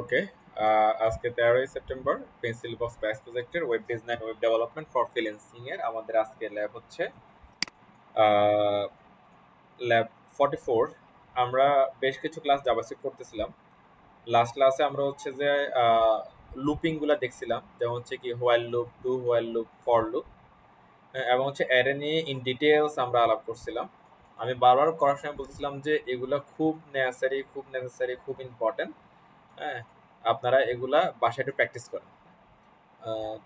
ওকে। আজকে 13ই September pencil box batch প্রজেক্টের web design web development for freelancing এর আমাদের আজকে ল্যাব হচ্ছে ল্যাব 44। আমরা বেশ কিছু ক্লাস জাভাস্ক্রিপ্ট করতেছিলাম। লাস্ট ক্লাসে আমরা হচ্ছে যে লুপিং গুলা দেখছিলাম, যেমন হচ্ছে কি while loop, do while loop, for loop, এবং হচ্ছে অ্যারে নিয়ে ইন ডিটেলস আমরা আলাপ করছিলাম। আমি বারবার করার সময় বলছিলাম যে এগুলা খুব নেসেসারি, খুব নেসেসারি, খুব ইম্পর্টেন্ট। হ্যাঁ, আপনারা এগুলা বাসায় একটু প্র্যাকটিস করেন।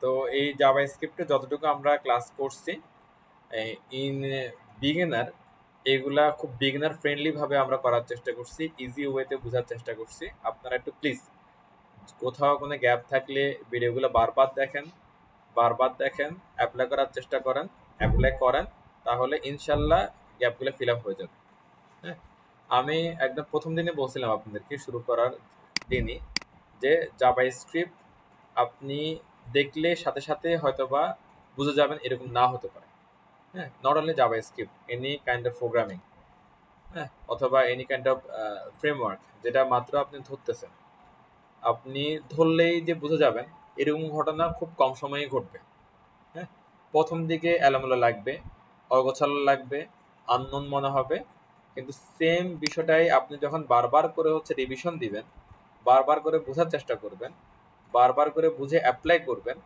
তো এই জাভা স্ক্রিপ্টে যতটুকু আমরা ক্লাস করছি ইন বিগিনার, এগুলা খুব বিগিনার ফ্রেন্ডলি ভাবে আমরা করার চেষ্টা করছি, ইজি ওয়েতে বোঝার চেষ্টা করছি। আপনারা একটু প্লিজ কোথাও কোনো গ্যাপ থাকলে ভিডিওগুলো বারবার দেখেন, বারবার দেখেন, অ্যাপ্লাই করার চেষ্টা করেন, অ্যাপ্লাই করেন, তাহলে ইনশাল্লাহ গ্যাপগুলো ফিল আপ হয়ে যাবে। হ্যাঁ, আমি একদম প্রথম দিনে বলছিলাম আপনাদেরকে শুরু করার দিনই যে জাভা স্ক্রিপ্ট আপনি দেখলে সাথে সাথে হয়তোবা বুঝে যাবেন, এরকম না হতে পারে। হ্যাঁ, not only Java script, any kind of programming, হ্যাঁ, অথবা এনি কাইন্ড অফ ফ্রেমওয়ার্ক যেটা মাত্র আপনি ধরতেছেন, আপনি ধরলেই যে বুঝে যাবেন এরকম ঘটনা খুব কম সময়ে ঘটবে। হ্যাঁ, প্রথম দিকে এলোমেলো লাগবে, অগোছালো লাগবে, আননোন মনে হবে, কিন্তু সেম বিষয়টাই আপনি যখন বারবার করে হচ্ছে রিভিশন দিবেন, বারবার করে বোঝার চেষ্টা করবেন, বারবার করে বুঝে অ্যাপ্লাই করবেন,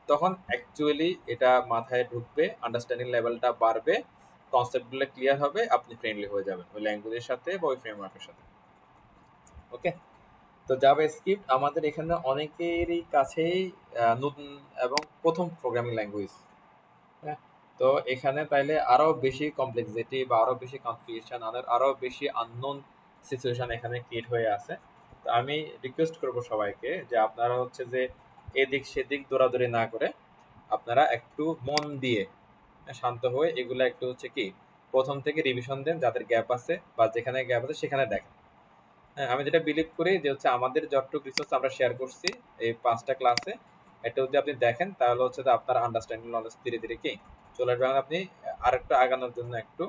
তখন অ্যাকচুয়ালি এটা মাথায় ঢুকবে, আন্ডারস্ট্যান্ডিং লেভেলটা বাড়বে, কনসেপ্টগুলো ক্লিয়ার হবে, আপনি ফ্রেন্ডলি হয়ে যাবেন ওই ল্যাঙ্গুয়েজের সাথে বা ওই ফ্রেমওয়ার্কের সাথে। ওকে। তো জাভা স্ক্রিপ্ট আমাদের এখানে অনেকেরই কাছেই নতুন এবং প্রথম প্রোগ্রামিং ল্যাঙ্গুয়েজ। হ্যাঁ, তো এখানে তাইলে আরো বেশি কমপ্লেক্সিটি বা আরো বেশি কনফিউশন, আরো বেশি আননোন সিচুয়েশন এখানে ক্রিয়েট হয়ে আছে। তো আমি রিকোয়েস্ট করব সবাইকে যে আপনারা হচ্ছে যে এদিক সেদিক দৌড়াদৌড়ি না করে আপনারা একটু মন দিয়ে শান্ত হয়ে এগুলা একটু হচ্ছে কি প্রথম থেকে রিভিশন দেন, যাদের গ্যাপ আছে বা যেখানে গ্যাপ আছে সেখানে দেখেন। হ্যাঁ, আমি যেটা বিলিভ করি যে হচ্ছে আমাদের যতটুকু রিসোর্স আমরা শেয়ার করছি এই 5টা ক্লাসে, এটা যদি আপনি দেখেন তাহলে হচ্ছে যে আপনার আন্ডারস্ট্যান্ডিং নলেজ ধীরে ধীরে কি চলে আসবে, এবং আপনি আরেকটু আগানোর জন্য একটু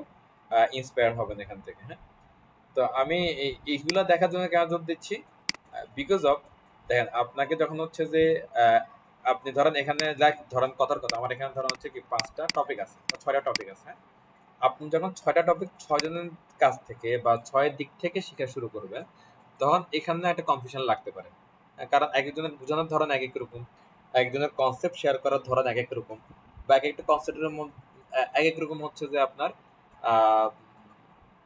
ইন্সপায়ার হবেন এখান থেকে। হ্যাঁ, তো আমি এইগুলা দেখার জন্য কেন জোর দিচ্ছি, বিকজ অফ দেখেন আপনাকে যখন হচ্ছে যে আহ, আপনি ধরেন এখানে ধরেন কথার কথা আমার এখানে ধরেন হচ্ছে কি 5টা টপিক আছে বা 6টা টপিক আছে। হ্যাঁ, আপনি যখন 6টা টপিক 6 জনের কাছ থেকে বা 6 দিক থেকে শেখা শুরু করবেন, তখন এখানে একটা কনফিউশন লাগতে পারে। কারণ এক একজনের বোঝানোর ধরন এক এক রকম, একজনের কনসেপ্ট শেয়ার করার ধরন এক এক রকম, বা এক একটা কনসেপ্টের মধ্যে এক এক রকম হচ্ছে যে আপনার আহ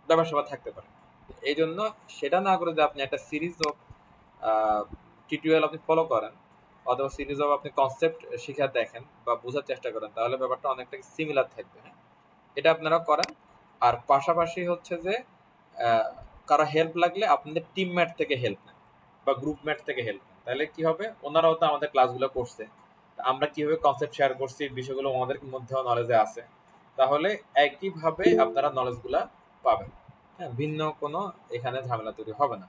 ব্যাপার স্যাপার থাকতে পারে। এই জন্য সেটা না করে যে আপনি একটা সিরিজ অফ টিউটোরিয়াল আপনি ফলো করেন, অথবা সিরিজ অফ আপনি কনসেপ্ট শিখা দেখেন বা বোঝার চেষ্টা করেন, তাহলে ব্যাপারটা অনেকটা সিমিলার থাকবে। হ্যাঁ, এটা আপনারা করেন। আর পাশাপাশি হচ্ছে যে আহ, কারো হেল্প লাগলে আপনাদের টিমমেট থেকে হেল্প নেন বা গ্রুপমেট থেকে হেল্প নেন, তাহলে কি হবে, ওনারাও তো আমাদের ক্লাসগুলো করছে, তা আমরা কিভাবে কনসেপ্ট শেয়ার করছি বিষয়গুলো ওনাদের মধ্যেও নলেজে আছে, তাহলে একইভাবে আপনারা নলেজগুলা পাবেন। হ্যাঁ, ভিন্ন কোনো এখানে ঝামেলা তৈরি হবে না।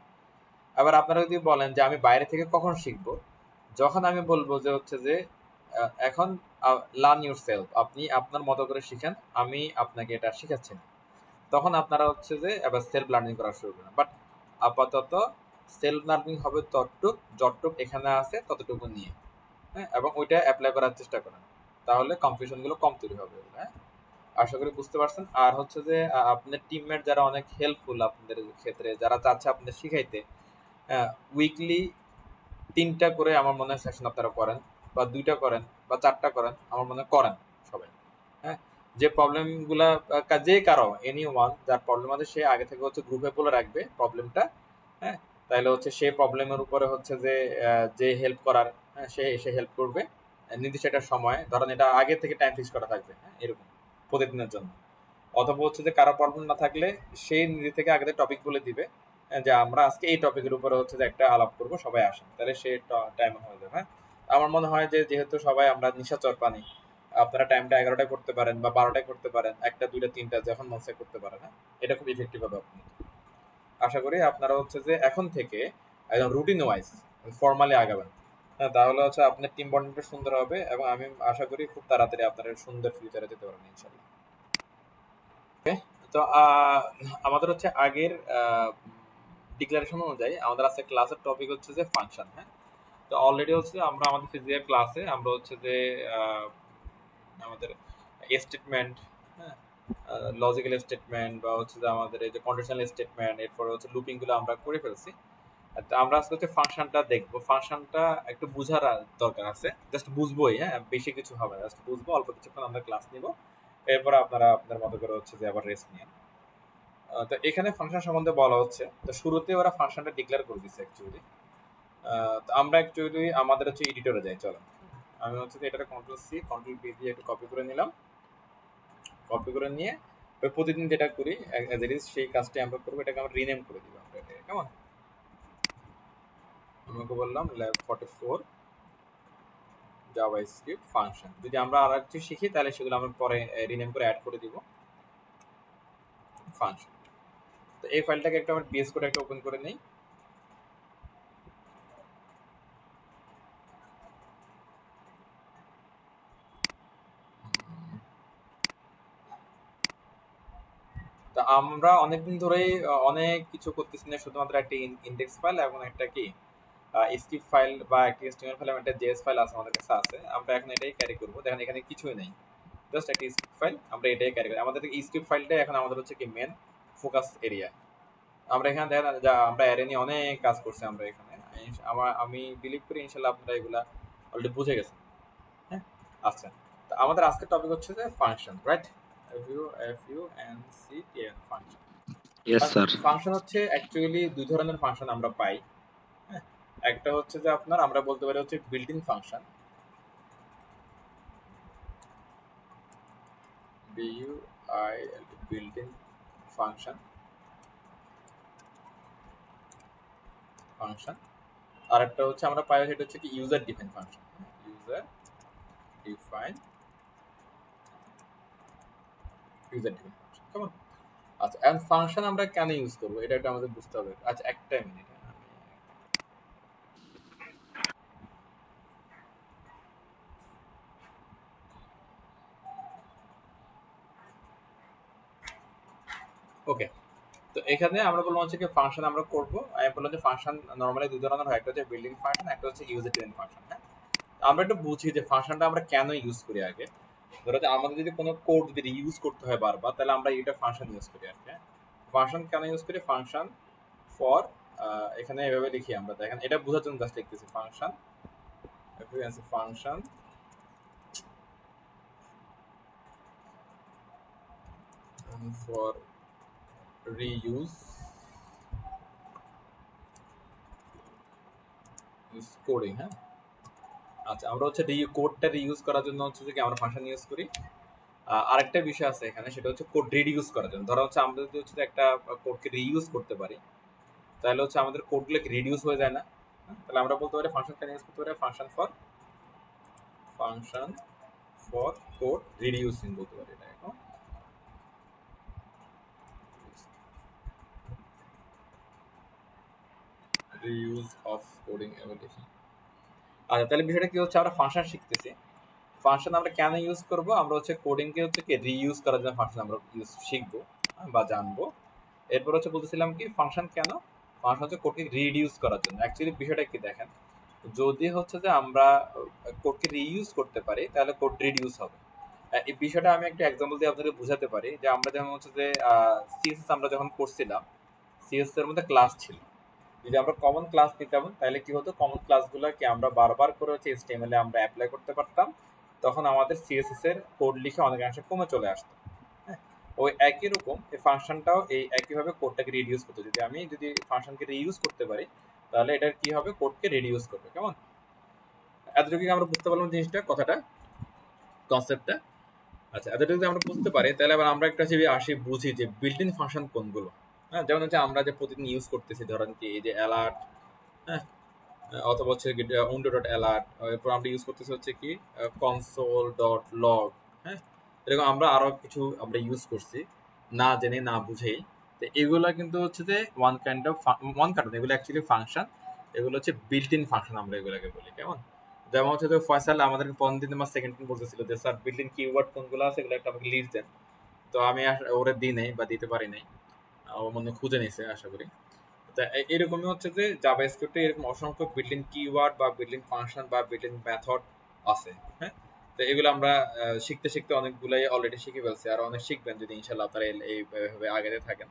আবার আপনারা যদি বলেন যে আমি বাইরে থেকে কখন শিখবো, যখন আমি বলবো যে হচ্ছে যে এখন লার্ন ইউর সেলফ, আপনি আপনার মতো করে শিখেন, আমি আপনাকে এটা শিখাচ্ছি না, তখন আপনারা হচ্ছে যে এবার সেলফ লার্নিং করা শুরু করেন। বাট আপাতত সেলফ লার্নিং হবে যতটুক এখানে আছে ততটুকু নিয়ে। হ্যাঁ, এবং ওইটা অ্যাপ্লাই করার চেষ্টা করেন, তাহলে কনফিউশন গুলো কম তৈরি হবে। হ্যাঁ, আশা করি বুঝতে পারছেন। আর হচ্ছে যে আপনার টিমমেট যারা অনেক হেল্পফুল আপনাদের ক্ষেত্রে, যারা চাচ্ছে আপনাদের শিখাইতে, উইকলি 3টা করে আমার মনে হয় সেশন আপনারা করেন, বা 2টা করেন, বা 4টা করেন, আমার মনে হয় করেন সবাই। হ্যাঁ, যে প্রবলেম গুলা যে কারো এনি ওয়ান যার প্রবলেম আছে সে আগে থেকে হচ্ছে গ্রুপে বলে রাখবে প্রবলেমটা। হ্যাঁ, তাহলে হচ্ছে সেই প্রবলেমের উপরে হচ্ছে যে যে হেল্প করার, হ্যাঁ, সে এসে হেল্প করবে নির্দিষ্ট একটা সময়, ধরেন এটা আগে থেকে টাইম ফিক্স করা থাকবে। হ্যাঁ, এরকম প্রতিদিনের জন্য। অথবা হচ্ছে যে কারো প্রবলেম না থাকলে সেই নিজে থেকে আগে টপিক বলে দিবে, যে আমরা আজকে এই টপিকের উপরে হচ্ছে যে একটা আলাপ করবো, সবাই আসেন, তাহলে সে টাইম হয়ে যাবে। হ্যাঁ, আমার মনে হয় যে যেহেতু সবাই আমরা নিশাচর প্রাণী, আপনারা টাইমটা 11টায় করতে পারেন বা 12টায় করতে পারেন, একটা দুইটা তিনটা যখন মন চায় করতে পারেন। হ্যাঁ, এটা খুব ইফেক্টিভ হবে আপনার। আশা করি আপনারা হচ্ছে যে এখন থেকে একদম রুটিন ওয়াইজ ফর্মালি আগাবেন। হ্যাঁ, তাহলে হচ্ছে আপনার টিম বন্ডিংটা সুন্দর হবে, এবং আমি আশা করি খুব তাড়াতাড়ি আপনারা সুন্দর ফিউচারে যেতে পারবেন ইনশাল্লাহ। ওকে। তো আমাদের হচ্ছে আগের ডিক্লারেশন অনুযায়ী আমাদের আজকে ক্লাসের টপিক হচ্ছে যে ফাংশন। হ্যাঁ, তো অলরেডি হচ্ছে আমরা আমাদের ফিজিক্যাল ক্লাসে আমরা হচ্ছে যে আমাদের স্টেটমেন্ট, হ্যাঁ, লজিক্যাল স্টেটমেন্ট বা হচ্ছে যে আমাদের এই যে কন্ডিশনাল স্টেটমেন্ট, এরপরে হচ্ছে লুপিং গুলো আমরা করে ফেলছি। তো আমরা আজকে হচ্ছে ফাংশনটা দেখবো। ফাংশনটা একটু বোঝার দরকার আছে, জাস্ট বুঝবোই, হ্যাঁ, বেশি কিছু হবে না, জাস্ট বুঝবো, অল্প কিছুক্ষণ আমরা ক্লাস নিব, এরপর আপনারা আপনার মতো করে হচ্ছে যে আবার রেস্ট নিন। তো এখানে ফাংশন সম্বন্ধে বলা হচ্ছে, তো শুরুতে ওরা ফাংশনটা ডিক্লেয়ার করে দিচ্ছে অ্যাকচুয়ালি। তো আমরা অ্যাকচুয়ালি আমাদের হচ্ছে এডিটরে যাই, চলো। আমি হচ্ছে এটাকে কন্ট্রোল সি কন্ট্রোল বি দিয়ে একটু কপি করে নিলাম। কপি করে নিয়ে ওই প্রতিদিন যেটা করি অ্যাজ ইট ইজ সেই কাজটি আমরা করবো, এটাকে আমরা রিনেম করে দিব আমরা এটাকে, কেমন? আমাকে বললাম ল্যাব 44 জাভাস্ক্রিপ্ট ফাংশন। যদি আমরা আর কিছু শিখি তাহলে সেগুলো আমরা পরে রিনেম করে অ্যাড করে দিব ফাংশন। তো এই ফাইলটাকে একটা আমরা পিএস কোড একটা ওপেন করে নেই। তা আমরা অনেকদিন ধরেই অনেক কিছু করতেছি না, শুধুমাত্র একটা ইন্ডেক্স ফাইল এবং একটা কি স্ক্রিপ্ট ফাইল বা একটা HTML ফাইল এবং একটা জেএস ফাইল আছে আমাদের কাছে আছে। আমরা এখন এটাই ক্যারি করবো। দেখেন এখানে কিছুই নেই, জাস্ট একটা স্ক্রিপ্ট ফাইল, আমরা এটাই ক্যারি করি। আমাদের এই স্ক্রিপ্ট ফাইলটাই এখন আমাদের হচ্ছে কি মেন ফোকাস এরিয়া। আমরা এখানে দেখেন যা আমরা অ্যারে নিয়ে অনেক কাজ করছি আমরা এখানে। আমি বিলিভ করি ইনশাল্লাহ আপনারা এগুলা অলরেডি বুঝে গেছেন। হ্যাঁ, আচ্ছা, তো আমাদের আজকের টপিক হচ্ছে যে function, right? FUNCTN function. Yes, sir. Function হচ্ছে অ্যাকচুয়ালি দুই ধরনের ফাংশন আমরা পাই। হ্যাঁ, একটা হচ্ছে যে আপনার আমরা বলতে পারি হচ্ছে built in function, built in function function আর একটা হচ্ছে আমরা পাই, সেটা হচ্ছে কি user define function. User define function, কেমন? আচ্ছা, এন্ড ফাংশন আমরা কেন ইউজ করবো এটা একটা আমাদের বুঝতে হবে। আচ্ছা, একটা মিনিট। ওকে, তো এখানে আমরা বললাম হচ্ছে কি ফাংশন আমরা করব। আমি বললাম যে ফাংশন নরমালি দুই ধরনের হয়, একটা হচ্ছে বিল্ডিং ফাংশন, একটা হচ্ছে ইউজার ডিফাইন ফাংশন। হ্যাঁ, আমরা একটু বুঝি যে ফাংশনটা আমরা কেন ইউজ করি আগে। ধরো যে আমাদের যদি কোনো কোড যদি রিইউজ করতে হয় বারবার, তাহলে আমরা এটা ফাংশন ইউজ করি আর কি। ফাংশন কেন ইউজ করি? ফাংশন ফর, এখানে এভাবে লিখি আমরা, দেখেন এটা বোঝার জন্য জাস্ট লিখতেছি function, function for reuse coding. হ্যাঁ, আচ্ছা, আমরা হচ্ছে কোডটা রিইউজ করার জন্য হচ্ছে যে আমরা ফাংশন ইউজ করি। আরেকটা বিষয় আছে এখানে, সেটা হচ্ছে কোড রিডিউস করার জন্য। ধরো হচ্ছে আমরা যদি হচ্ছে একটা কোডকে রিইউজ করতে পারি, তাহলে হচ্ছে আমাদের কোডগুলো কি রিডিউস হয়ে যায় না? তাহলে আমরা বলতে পারি ফাংশন কেন ইউজ করতে পারি, ফাংশন ফর কোড রিডিউসিং বলতে পারি এটা এখন। Reuse of coding ability. আচ্ছা, তাহলে বিষয়টা কি হচ্ছে, আমরা ফাংশন শিখতেছি। ফাংশন আমরা কেন ইউজ করব? আমরা হচ্ছে কোডিংকে হচ্ছে কি রিইউজ করার জন্য ফাংশন আমরা শিখবো বা জানবো। এরপর হচ্ছে বলতেছিলাম কি ফাংশন কেন? ফাংশন হচ্ছে কোডকে রিডিউস করার জন্য। অ্যাকচুয়ালি বিষয়টা কি দেখেন, যদি হচ্ছে যে আমরা কোডকে রিইউজ করতে পারি তাহলে কোড রিডিউস হবে। এই বিষয়টা আমি একটা এক্সাম্পল দিয়ে আপনাদের বোঝাতে পারি। যে আমরা যেমন হচ্ছে যে সিএসএস আমরা যখন করছিলাম, সিএসএস এর মধ্যে ক্লাস ছিল। যদি আমরা কমন ক্লাস নিতাম তাহলে কি হতো, কমন ক্লাসগুলোকে আমরা বারবার করে হচ্ছে HTML এ আমরা অ্যাপ্লাই করতে পারতাম। তখন আমাদের সিএসএস এর কোড লিখে অনেকাংশে কমে চলে আসতো। হ্যাঁ, ওই একই রকম এই ফাংশনটাও এই একইভাবে কোডটাকে রিডিউস করতে, যদি ফাংশনকে রিইউজ করতে পারি তাহলে এটার কি হবে, কোডকে রিডিউস করবে। কেমন? এতটুকু আমরা বুঝতে পারলাম জিনিসটা, কথাটা, কনসেপ্টটা। আচ্ছা, এতটুকু যদি আমরা বুঝতে পারি তাহলে আবার আমরা একটা আসি বুঝি যে বিল্ট ইন ফাংশন কোনগুলো। হ্যাঁ, যেমন হচ্ছে আমরা যে প্রতিদিন ইউজ করতেছি, ধরেন কি এই যে অ্যালার্ট, হ্যাঁ, অথবা হচ্ছে উইন্ডো ডট অ্যালার্ট, এরপর আমরা ইউজ করতেছি হচ্ছে কি কনসোল ডট লগ। হ্যাঁ, এরকম আমরা আরো কিছু আমরা ইউজ করছি না জেনে না বুঝেই। তো এগুলো কিন্তু হচ্ছে যে ওয়ান কাইন্ড এগুলো অ্যাকচুয়ালি ফাংশন। এগুলো হচ্ছে বিল্ট ইন ফাংশন আমরা এগুলোকে বলি। কেমন? যেমন হচ্ছে যে ফয়সাল আমাদেরকে 15 দিন বা সেকেন্ড দিন বলতেছিল যে স্যার বিল্ট ইন কিওয়ার্ড কোনগুলো আছে এগুলো একটা আমাকে লিস্ট দেন। তো আমি ওরে দিই নাই বা দিতে পারি নাই, ও মনে খুঁজে নিছে আশা করি। তা এরকমই হচ্ছে যে জাভাস্ক্রিপ্টে এরকম অসংখ্য বিল্ট-ইন কিওয়ার্ড বা বিল্ট-ইন ফাংশন বা বিল্ট-ইন মেথড আছে। হ্যাঁ, তো এগুলো আমরা শিখতে শিখতে অনেকগুলাই অলরেডি শিখে ফেলছি, আর অনেক শিখবেন যদি ইনশাল্লাহ আপনারা এইভাবে আগাতে থাকেন।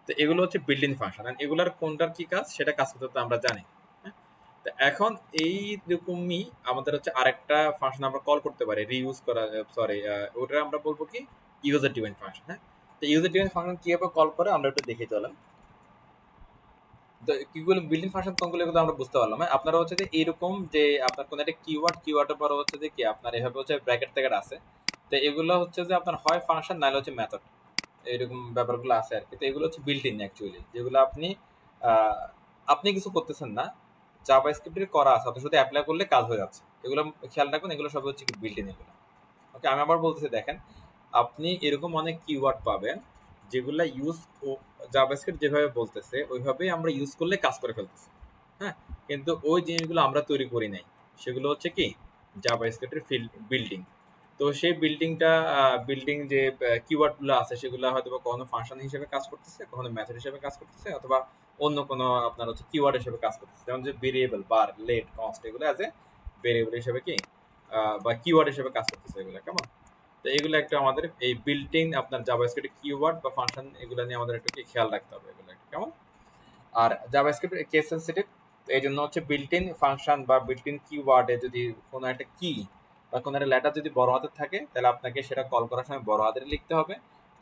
তো এগুলো হচ্ছে বিল্ট-ইন ফাংশন, এগুলার কোনটার কি কাজ সেটা কাজ করতে তো আমরা জানি। হ্যাঁ, তো এখন এই রকমই আমাদের হচ্ছে আরেকটা ফাংশন আমরা কল করতে পারি রিইউজ করা, সরি ওটা আমরা বলবো কি ইউজার ডিফাইন্ড ফাংশন। হ্যাঁ, তো ইউজার ডিফাইন্ড ফাংশন কিভাবে কল করে আমরা একটু দেখে চলেন। তো কিগুলো বিল্ডিং ফাংশন কোনগুলো এগুলো আমরা বুঝতে পারলাম। হ্যাঁ, আপনারা হচ্ছে যে এইরকম যে আপনার কোনো একটা কিওয়ার্ডের পরে হচ্ছে যে কি আপনার এভাবে হচ্ছে ব্র্যাকেট ট্যাকেট আছে। তো এগুলো হচ্ছে যে আপনার হয় ফাংশন নাহলে হচ্ছে মেথড, এরকম ব্যাপারগুলো আছে আর কি। তো এগুলো হচ্ছে বিল্ট ইন অ্যাকচুয়ালি, যেগুলো আপনি আহ, আপনি কিছু করতেছেন না, জাভাস্ক্রিপ্টের করা আছে, অথচ শুধু অ্যাপ্লাই করলে কাজ হয়ে যাচ্ছে। এগুলো খেয়াল রাখবেন, এগুলো সব হচ্ছে কি বিল্ট ইন এগুলো। ওকে, আমি আবার বলতেছি দেখেন, আপনি এরকম অনেক কিওয়ার্ড পাবেন যেগুলা ইউজ জাভাস্ক্রিপ্ট যেভাবে বলতেছে ওইভাবেই আমরা ইউজ করলে কাজ করে ফেলতেছি। হ্যাঁ, কিন্তু ওই জিনিসগুলো আমরা তৈরি করি নাই, সেগুলো হচ্ছে কি জাভাস্ক্রিপ্টের বিল্ডিং। তো সেই বিল্ডিং যে কিওয়ার্ডগুলো আছে সেগুলো হয়তো বা কখনো ফাংশন হিসেবে কাজ করতেছে, কখনো মেথড হিসেবে কাজ করতেছে, অথবা অন্য কোনো আপনার হচ্ছে কিওয়ার্ড হিসেবে কাজ করতেছে। যেমন যে ভেরিয়েবল, বার, লেট, কনস্ট এগুলো অ্যাজ এ ভেরিয়েবল হিসেবে কি বা কিওয়ার্ড হিসেবে কাজ করতেছে এগুলো। কেমন? তো এগুলো একটু আমাদের এই বিল্ট-ইন আপনার জাভাস্ক্রিপ্টের কিওয়ার্ড বা ফাংশন এগুলো নিয়ে আমাদের একটু কি খেয়াল রাখতে হবে এগুলো একটু। কেমন? আর জাভাস্ক্রিপ্ট কেস সেনসিটিভ, এই জন্য হচ্ছে বিল্ট-ইন ফাংশন বা বিল্ট-ইন কিওয়ার্ডে যদি কোনো একটা কি বা কোনো একটা লেটার যদি বড় হাতের থাকে তাহলে আপনাকে সেটা কল করার সময় বড় হাতেরই লিখতে হবে,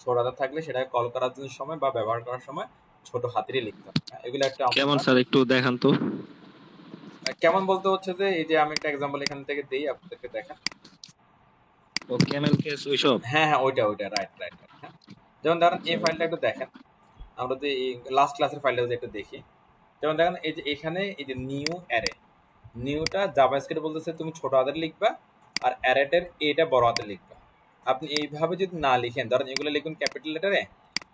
ছোট হাতের থাকলে সেটাকে কল করার জন্য সময় বা ব্যবহার করার সময় ছোট হাতেরই লিখতে হবে। হ্যাঁ, এগুলো একটা কেমন আমরা স্যার একটু দেখান তো। কেমন বলতে হচ্ছে যে এই যে আমি একটা এক্সাম্পল এখান থেকে দিই আপনাদেরকে দেখেন। ও ক্যামেল কেস ওইসব। হ্যাঁ হ্যাঁ, ওইটা ওইটা, রাইট রাইট। হ্যাঁ, যেমন ধরেন আচ্ছা এই ফাইলটা একটু দেখেন, আমরা যদি এই লাস্ট ক্লাসের ফাইলটা যদি একটু দেখি, যেমন দেখেন এই যে এখানে এই যে নিউ অ্যারে, নিউটা জাভাস্ক্রিপ্ট বলতেছে তুমি ছোট হাতের লিখবা, আর অ্যারেটের এটা বড় হাতে লিখবা। আপনি এইভাবে যদি না লিখেন, ধরেন এগুলো লিখবেন ক্যাপিটাল লেটারে,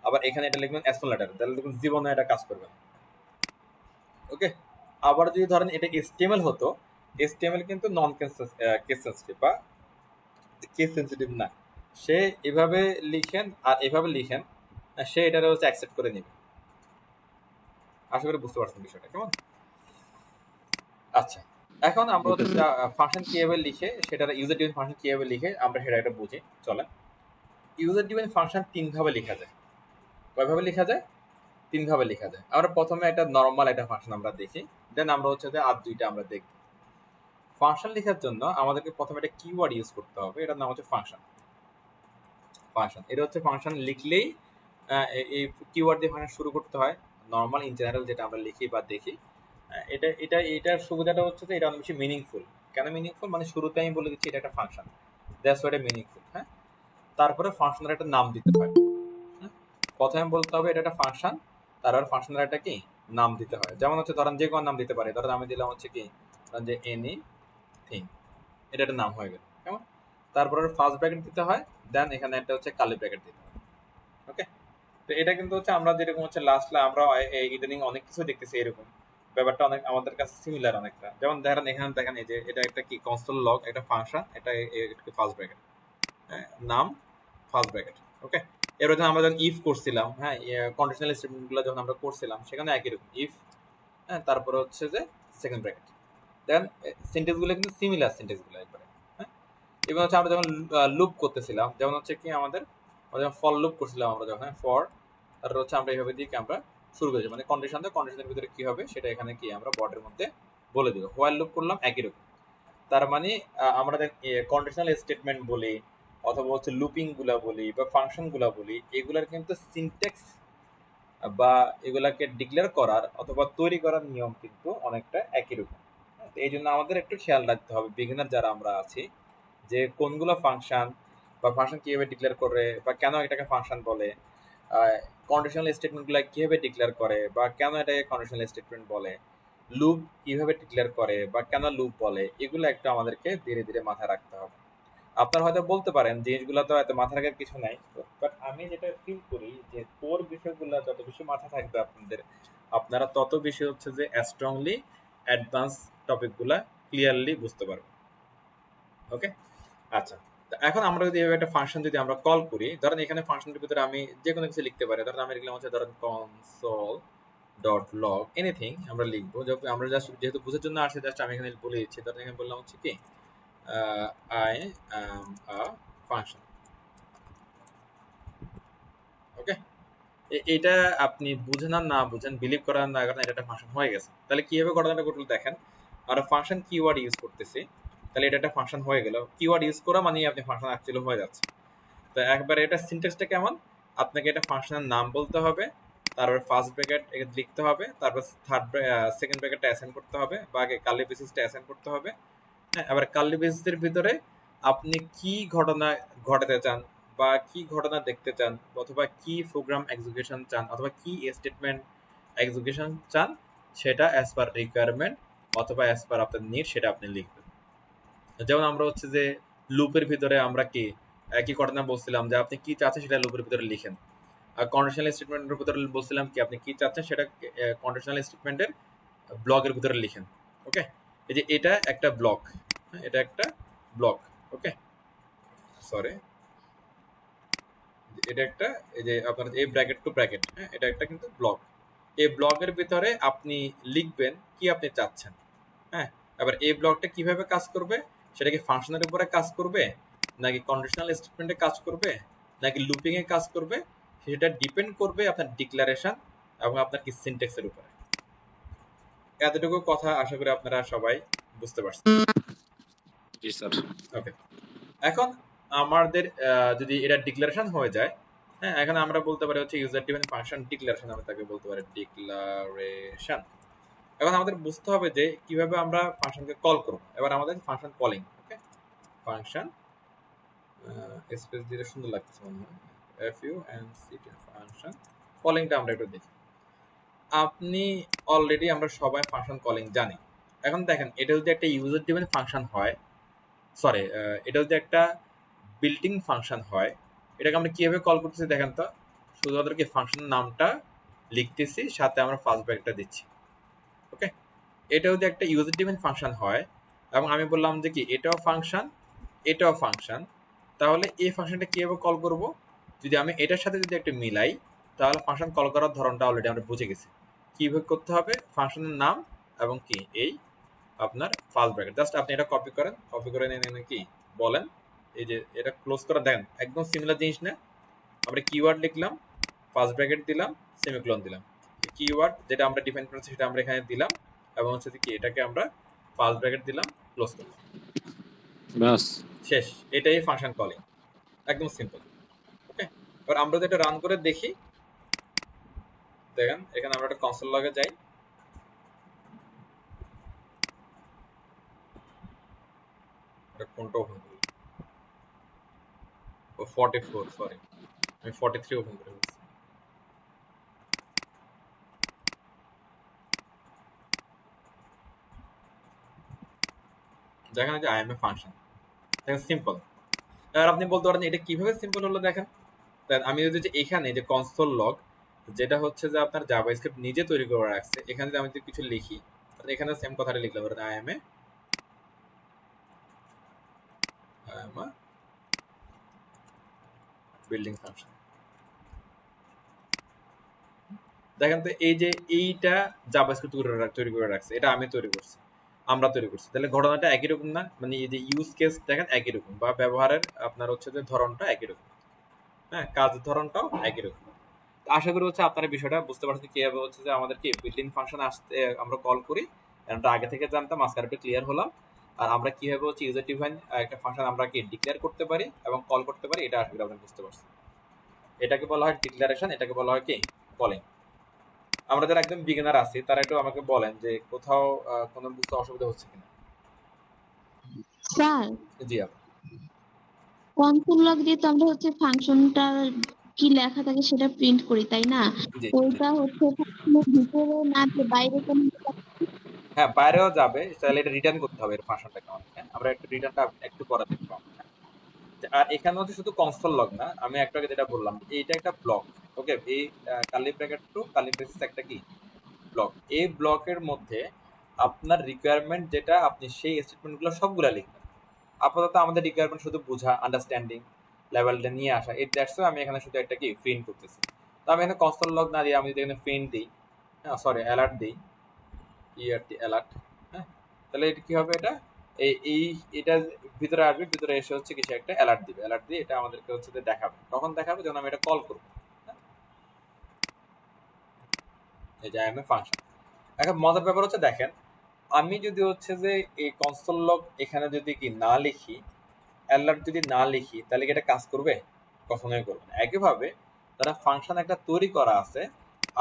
আবার এখানে এটা লিখবেন স্মল লেটারে, তাহলে দেখুন জীবনে এটা কাজ করবে না। ওকে, আবার যদি ধরেন এটা এসটিএমএল হতো, এসটিএমএল কিন্তু নন কেস সেন্সিটিভ বা কেস সেন্সিটিভ না, সে এভাবে লিখেন আর এভাবে লিখেন, সে এটারে হচ্ছে অ্যাকসেপ্ট করে নেবে। আশা করি বুঝতে পারছেন বিষয়টা। কেমন? আচ্ছা, এখন আমরা হচ্ছে বুঝতেছি। ফাংশন কিভাবে লিখে সেটা ইউজার ডিফাইন ফাংশন কিভাবে লিখে আমরা সেটা একটা বুঝি চলে। ইউজার ডিফাইন ফাংশন তিন ভাবে লেখা যায়। কয়ভাবে লেখা যায়? তিন ভাবে লেখা যায়। আমরা প্রথমে একটা নরমাল একটা ফাংশন আমরা দেখি, দেন আমরা হচ্ছে যে আর দুইটা আমরা দেখব। ফাংশন লেখার জন্য আমাদেরকে প্রথমে একটা কিওয়ার্ড ইউজ করতে হবে, এটার নাম হচ্ছে ফাংশন। ফাংশন এটা হচ্ছে ফাংশন লিখলেই এই কিওয়ার্ড দিয়ে ফাংশন শুরু করতে হয়। নরমাল ইন জেনারেল যেটা আমরা লিখি বা দেখি, এটার সুবিধাটা হচ্ছে যে এটা অনেক বেশি মিনিংফুল। কেন মিনিংফুল? মানে শুরুতে আমি বলে দিচ্ছি এটা একটা ফাংশন, দ্যাটস হোয়াট মিনিংফুল। হ্যাঁ, তারপরে ফাংশনের একটা নাম দিতে হয়। হ্যাঁ, প্রথমে বলতে হবে এটা একটা ফাংশন, তারপর ফাংশনের একটা কি নাম দিতে হয়। যেমন হচ্ছে ধরেন যে কোনো নাম দিতে পারে, ধরেন আমি দিলাম হচ্ছে কি ধরেন যে এনি থিং, এটা একটা নাম হয়ে গেল। কেমন? তারপরে ফার্স্ট ব্র্যাকেট দিতে হয়, দেন এখানে একটা হচ্ছে কালি ব্র্যাকেট দিতে হয়। ওকে, তো এটা কিন্তু হচ্ছে আমরা যেরকম হচ্ছে লাস্টে আমরা ইদানিং অনেক কিছু দেখতেছি এরকম ব্যাপারটা অনেক আমাদের কাছে সিমিলার অনেকটা। যেমন দেখেন এখানে দেখেন এই যে এটা একটা কি কনসোল লগ, একটা ফাংশন, এটা ফার্স্ট ব্র্যাকেট, নাম ফার্স্ট ব্র্যাকেট। ওকে, এর যখন আমরা যখন ইফ করছিলাম, হ্যাঁ কন্ডিশনাল স্টেটমেন্টগুলো যখন আমরা করছিলাম সেখানে একই রকম ইফ, হ্যাঁ তারপরে হচ্ছে যে সেকেন্ড ব্র্যাকেট। দেখেন সেন্টেন্সগুলো কিন্তু সিমিলার সেন্টেন্সগুলো একবারে। হ্যাঁ, এবং হচ্ছে আমরা যখন লুপ করতেছিলাম, যেমন হচ্ছে কি আমাদের যখন ফর লুপ করছিলাম, আমরা যখন ফর, তারপর হচ্ছে আমরা এইভাবে দিয়ে আমরা শুরু করেছি, মানে কন্ডিশনের ভিতরে কি হবে সেটা এখানে কি আমরা বর্ডের মধ্যে বলে দিব। হোয়াইল লুপ করলাম একই রকম। তার মানে আমরা কন্ডিশনাল স্টেটমেন্ট বলি অথবা হচ্ছে লুপিং গুলা বলি বা ফাংশন গুলা বলি, এগুলার কিন্তু সিনট্যাক্স বা এগুলাকে ডিক্লেয়ার করার অথবা তৈরি করার নিয়ম কিন্তু অনেকটা একই রকম। হ্যাঁ, তো এই জন্য আমাদের একটু খেয়াল রাখতে হবে বিগিনার যারা আমরা আছি, যে কোনগুলো ফাংশন বা ফাংশন কিভাবে ডিক্লেয়ার করে বা কেন এটাকে ফাংশন বলে, কন্ডিশনাল স্টেটমেন্টগুলো কিভাবে ডিক্লেয়ার করে বা কেন এটাকে কন্ডিশনাল স্টেটমেন্ট বলে, লুপ কিভাবে ডিক্লেয়ার করে বা কেন লুপ বলে, এগুলো একটু আমাদেরকে ধীরে ধীরে মাথায় রাখতে হবে। আপনারা হয়তো বলতে পারেন জিনিসগুলো তো এত মাথা রাখার কিছু নাই, বাট আমি যেটা ফিল করি যে কোর বিষয়গুলো যত বেশি মাথা থাকবে আপনাদের, আপনারা তত বেশি হচ্ছে যে স্ট্রংলি অ্যাডভান্স টপিকগুলা ক্লিয়ারলি বুঝতে পারবেন। ওকে, আচ্ছা, তো এখন আমরা যদি এভাবে একটা ফাংশন যদি আমরা কল করি, ধরেন এখানে ফাংশনের ভিতরে আমি যে কোনো কিছু লিখতে পারি, ধরেন আমি লিখলাম হচ্ছে ধরেন কনসোল ডট লগ এনিথিং আমরা লিখবো, আমরা জাস্ট যেহেতু বুঝার জন্য আসছে জাস্ট আমি এখানে বলে দিচ্ছি। তাহলে এখানে বললাম হচ্ছে কি আই অ্যাম আ ফাংশন। ওকে, এটা আপনি বুঝেন আর না বুঝেন, বিলিভ করেন না করেন, এটা একটা ফাংশন হয়ে গেছে। তাহলে কিভাবে ঘটনাটা ঘটলো দেখেন, আমরা ফাংশন কিওয়ার্ড ইউজ করতেছি, তাহলে এটা একটা ফাংশন হয়ে গেল। কিওয়ার্ড ইউজ করা মানে আপনি ফাংশন অ্যাকচুয়ালি হয়ে যাচ্ছে। তো একবার এটা সিনট্যাক্সটা কেমন, আপনাকে এটা ফাংশনের নাম বলতে হবে, তারপর ফার্স্ট ব্র্যাকেট লিখতে হবে, তারপর সেকেন্ড ব্র্যাকেটটা অ্যাসাইন করতে হবে, বা আগে কার্লি ব্রেসিসটা অ্যাসাইন করতে হবে। হ্যাঁ, আবার কার্লি ব্রেসিসের ভিতরে আপনি কি ঘটনা ঘটাতে চান বা কি ঘটনা দেখতে চান, অথবা কি প্রোগ্রাম এক্সিকিউশন চান, অথবা কি স্টেটমেন্ট এক্সিকিউশন চান, সেটা অ্যাজ পার রিকোয়ারমেন্ট অথবা অ্যাজ পার আপনার নিড সেটা আপনি লিখবেন। যেমন আমরা হচ্ছে যে লুপের ভিতরে আমরা কি একই ঘটনা বলছিলাম যে আপনি কি চাচ্ছেন সেটা লুপের ভিতরে লিখেন। আর কন্ডিশনাল স্টেটমেন্টের ভিতরে বলছিলাম কি আপনি কি চাচ্ছেন সেটা কন্ডিশনাল স্টেটমেন্টের ব্লকের ভিতরে লিখেন। ওকে, এই যে এটা একটা ব্লক, এটা একটা ব্লক। ওকে, সরি, এটা একটা, এই যে আপনার এই ব্র্যাকেট টু ব্র্যাকেট, হ্যাঁ, এটা একটা কিন্তু ব্লক। এই ব্লকের ভিতরে আপনি লিখবেন কি আপনি চাচ্ছেন। হ্যাঁ, এবার এই ব্লকটা কিভাবে কাজ করবে, সেটা কি ফাংশনের উপরে কাজ করবে, নাকি কন্ডিশনাল স্টেটমেন্টে কাজ করবে, নাকি লুপিং এ কাজ করবে, সেটা ডিপেন্ড করবে আপনার ডিক্লারেশন এবং আপনার কি সিনট্যাক্সের উপরে। এতটুকু কথা আশা করি আপনারা সবাই বুঝতে পারছেন। জি স্যার। ওকে, এখন আমাদের যদি এটা ডিক্লারেশন হয়ে যায়, হ্যাঁ, এখন আমরা বলতে পারি হচ্ছে ইউজার ডিফাইন ফাংশন ডিক্লারেশন, আমরা তাকে বলতে পারি ডিক্লারেশন। এখন আমাদের বুঝতে হবে যে কিভাবে আমরা ফাংশনকে কল করব। এবার আমাদের function calling. Okay, function space দিলে সুন্দর লাগতেছে মনে হয়, F U N C function কলিংটা আমরা একটু দেখি। আপনি অলরেডি আমরা সবাই ফাংশন কলিং জানি। এখন দেখেন, এটা যদি একটা ইউজার ডিফাইন ফাংশন হয়, সরি, এটা যদি একটা বিল্টিং ফাংশন হয়, এটাকে আমরা কিভাবে কল করতেছি দেখেন তো। শুধুমাত্র কি ফাংশনের নামটা লিখতেছি, সাথে আমরা ফার্স্ট ব্র্যাকেটটা দিচ্ছি। ওকে, এটা যদি একটা ইউজার ডিফাইন ফাংশন হয় এবং আমি বললাম যে কি এটাও ফাংশন এটাও ফাংশন, তাহলে এই ফাংশনটা কিভাবে কল করব, যদি আমি এটার সাথে যদি একটা মিলাই, তাহলে ফাংশন কল করার ধরনটা অলরেডি আমরা বুঝে গেছি। কিভাবে করতে হবে, ফাংশনের নাম এবং কি এই আপনার ফার্স্ট ব্র্যাকেট, জাস্ট আপনি এটা কপি করেন, কপি করে নিয়ে কি বলেন, এই যে এটা ক্লোজ করে দেখেন, একদম সিমিলার জিনিস না। আমরা কিওয়ার্ড লিখলাম, ফার্স্ট ব্র্যাকেট দিলাম, সেমিকোলন দিলাম, কিওয়ার্ড যেটা আমরা ডিফাইন করেছি সেটা আমরা এখানে দিলাম, এবং হচ্ছে কি এটাকে আমরা ফার্স্ট ব্র্যাকেট দিলাম, ক্লোজ করলাম, বাস। শেষ। এটাই ফাংশন কলিং, একদম সিম্পল। ওকে, এবার আমরা যদি এটা রান করে দেখি, দেখেন এখানে আমরা একটা কনসোল লগে যাই, এটা কোনটা ওপেন করি, ও 44, সরি আমি 43 ওপেন করে ফেলছি। দেখেন যে আই এম এ ফাংশন, দেখেন সিম্পল। এবার আপনি বলতে পারেন এটা কিভাবে সিম্পল হলো, দেখেন আমি যদি যে এখানে যে কনসোল লগ, যেটা হচ্ছে যে আপনার জাভাস্ক্রিপ্ট নিজে তৈরি করে রাখছে, এখানে যদি আমি যদি কিছু লিখি, এখানে সেম কথাটা লিখলাম, I M A building function. দেখেন তো এই যে এইটা জাভাস্ক্রিপ্ট তৈরি করে রাখছে, এটা আমি তৈরি করছি, আমরা তৈরি করছি, তাহলে ঘটনাটা একই রকম না? মানে এই যে ইউজ কেস দেখেন একই রকম, বা ব্যবহারের আপনার হচ্ছে যে ধরনটা একই রকম, হ্যাঁ, কাজের ধরনটাও একই রকম। আশা করি হচ্ছে আপনারা বিষয়টা বুঝতে পারছেন কিভাবে হচ্ছে যে আমাদের কি বিল্ট-ইন ফাংশন আসতে আমরা কল করি, আমরা আগে থেকে জানতাম, আজকে একটু ক্লিয়ার হলাম। আর আমরা কিভাবে হচ্ছে ইউজার ডিফাইন একটা ফাংশন আমরা কি ডিক্লেয়ার করতে পারি এবং কল করতে পারি, এটা আশা করি আপনারা বুঝতে পারছেন। এটাকে বলা হয় ডিক্লারেশন, এটাকে বলা হয় কি কলিং। আমরা যারা একদম বিগিনার আছি তারা একটু আমাকে বলেন যে কোথাও কোনো বুঝতে অসুবিধা হচ্ছে কিনা। স্যার, জি আপা। কনসোল লগ দিয়ে তো আমরা হচ্ছে ফাংশনটা কি লেখা থাকে সেটা প্রিন্ট করি, তাই না? জি, ওইটা হচ্ছে ফাংশনের ভিতরে না দিয়ে বাইরে কোনো হ্যাঁ, বাইরেও যাবে, তাহলে এটা রিটার্ন করতে হবে এর ফাংশনটাকে আমাদের। হ্যাঁ, আমরা একটু রিটার্নটা একটু পরে দেখবো আমরা। হ্যাঁ? আর এখানে হচ্ছে শুধু কনসোল লগ না, আমি একটু আগে যেটা বললাম এইটা একটা ব্লক। ওকে, এই কার্লি ব্র্যাকেট টু কার্লি ব্রেসিস একটা কি ব্লক। এই ব্লকের মধ্যে আপনার রিকোয়ারমেন্ট যেটা, আপনি সেই স্টেটমেন্টগুলো সবগুলা লিখবেন। আপাতত আমাদের রিকোয়ারমেন্ট শুধু বোঝা, আন্ডারস্ট্যান্ডিং লেভেলটা নিয়ে আসা, এই দ্যাটস আমি এখানে শুধু একটা কি প্রিন্ট করতেছি। তো আমি এখানে কনসোল লগ না দিয়ে আমি যদি এখানে প্রিন্ট দিই, সরি অ্যালার্ট দিই, ইআরটি অ্যালার্ট। হ্যাঁ, তাহলে এটা কি হবে, এটা এই এটা ভিতরে আসবে, ভিতরে এসে হচ্ছে কিছু একটা অ্যালার্ট দিবে, অ্যালার্ট দিয়ে এটা আমাদেরকে হচ্ছে যে দেখাবে। কখন দেখাবে? যখন আমি এটা কল করব। হ্যাঁ, এই যে আইএমএ ফাংশন। এখন মজার ব্যাপার হচ্ছে দেখেন, আমি যদি হচ্ছে যে এই কনসোল লগ এখানে যদি কি না লিখি, অ্যালার্ট যদি না লিখি, তাহলে কি এটা কাজ করবে? কখনোই করবে না। একইভাবে যারা ফাংশন একটা তৈরি করা আছে,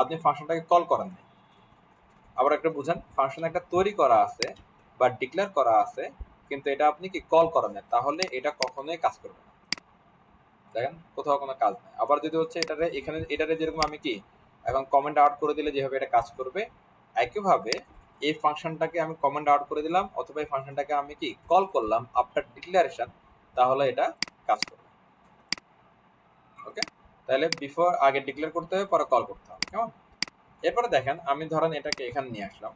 আপনি ফাংশনটাকে কল করেন না, আবার একটা বুঝেন, ফাংশন একটা তৈরি করা আছে বা ডিক্লেয়ার করা আছে, কিন্তু এটা আপনি কি কল করেন না, তাহলে এটা কখনোই কাজ করবে না। দেখেন কোথাও কোনো কাজ নেই। আবার যদি হচ্ছে এটারে এখানে এটারে যেরকম আমি কি এখন কমেন্ট আউট করে দিলে যেভাবে এটা কাজ করবে, একইভাবে এই ফাংশনটাকে আমি কমেন্ট আউট করে দিলাম অথবা এই ফাংশনটাকে আমি কি কল করলাম আফটার ডিক্লারেশন, তাহলে এটা কাজ করবে। ওকে, তাহলে বিফোর আগে ডিক্লেয়ার করতে হবে, পরে কল করতে হবে, কেমন? এরপরে দেখেন, আমি ধরেন এটাকে এখানে নিয়ে আসলাম,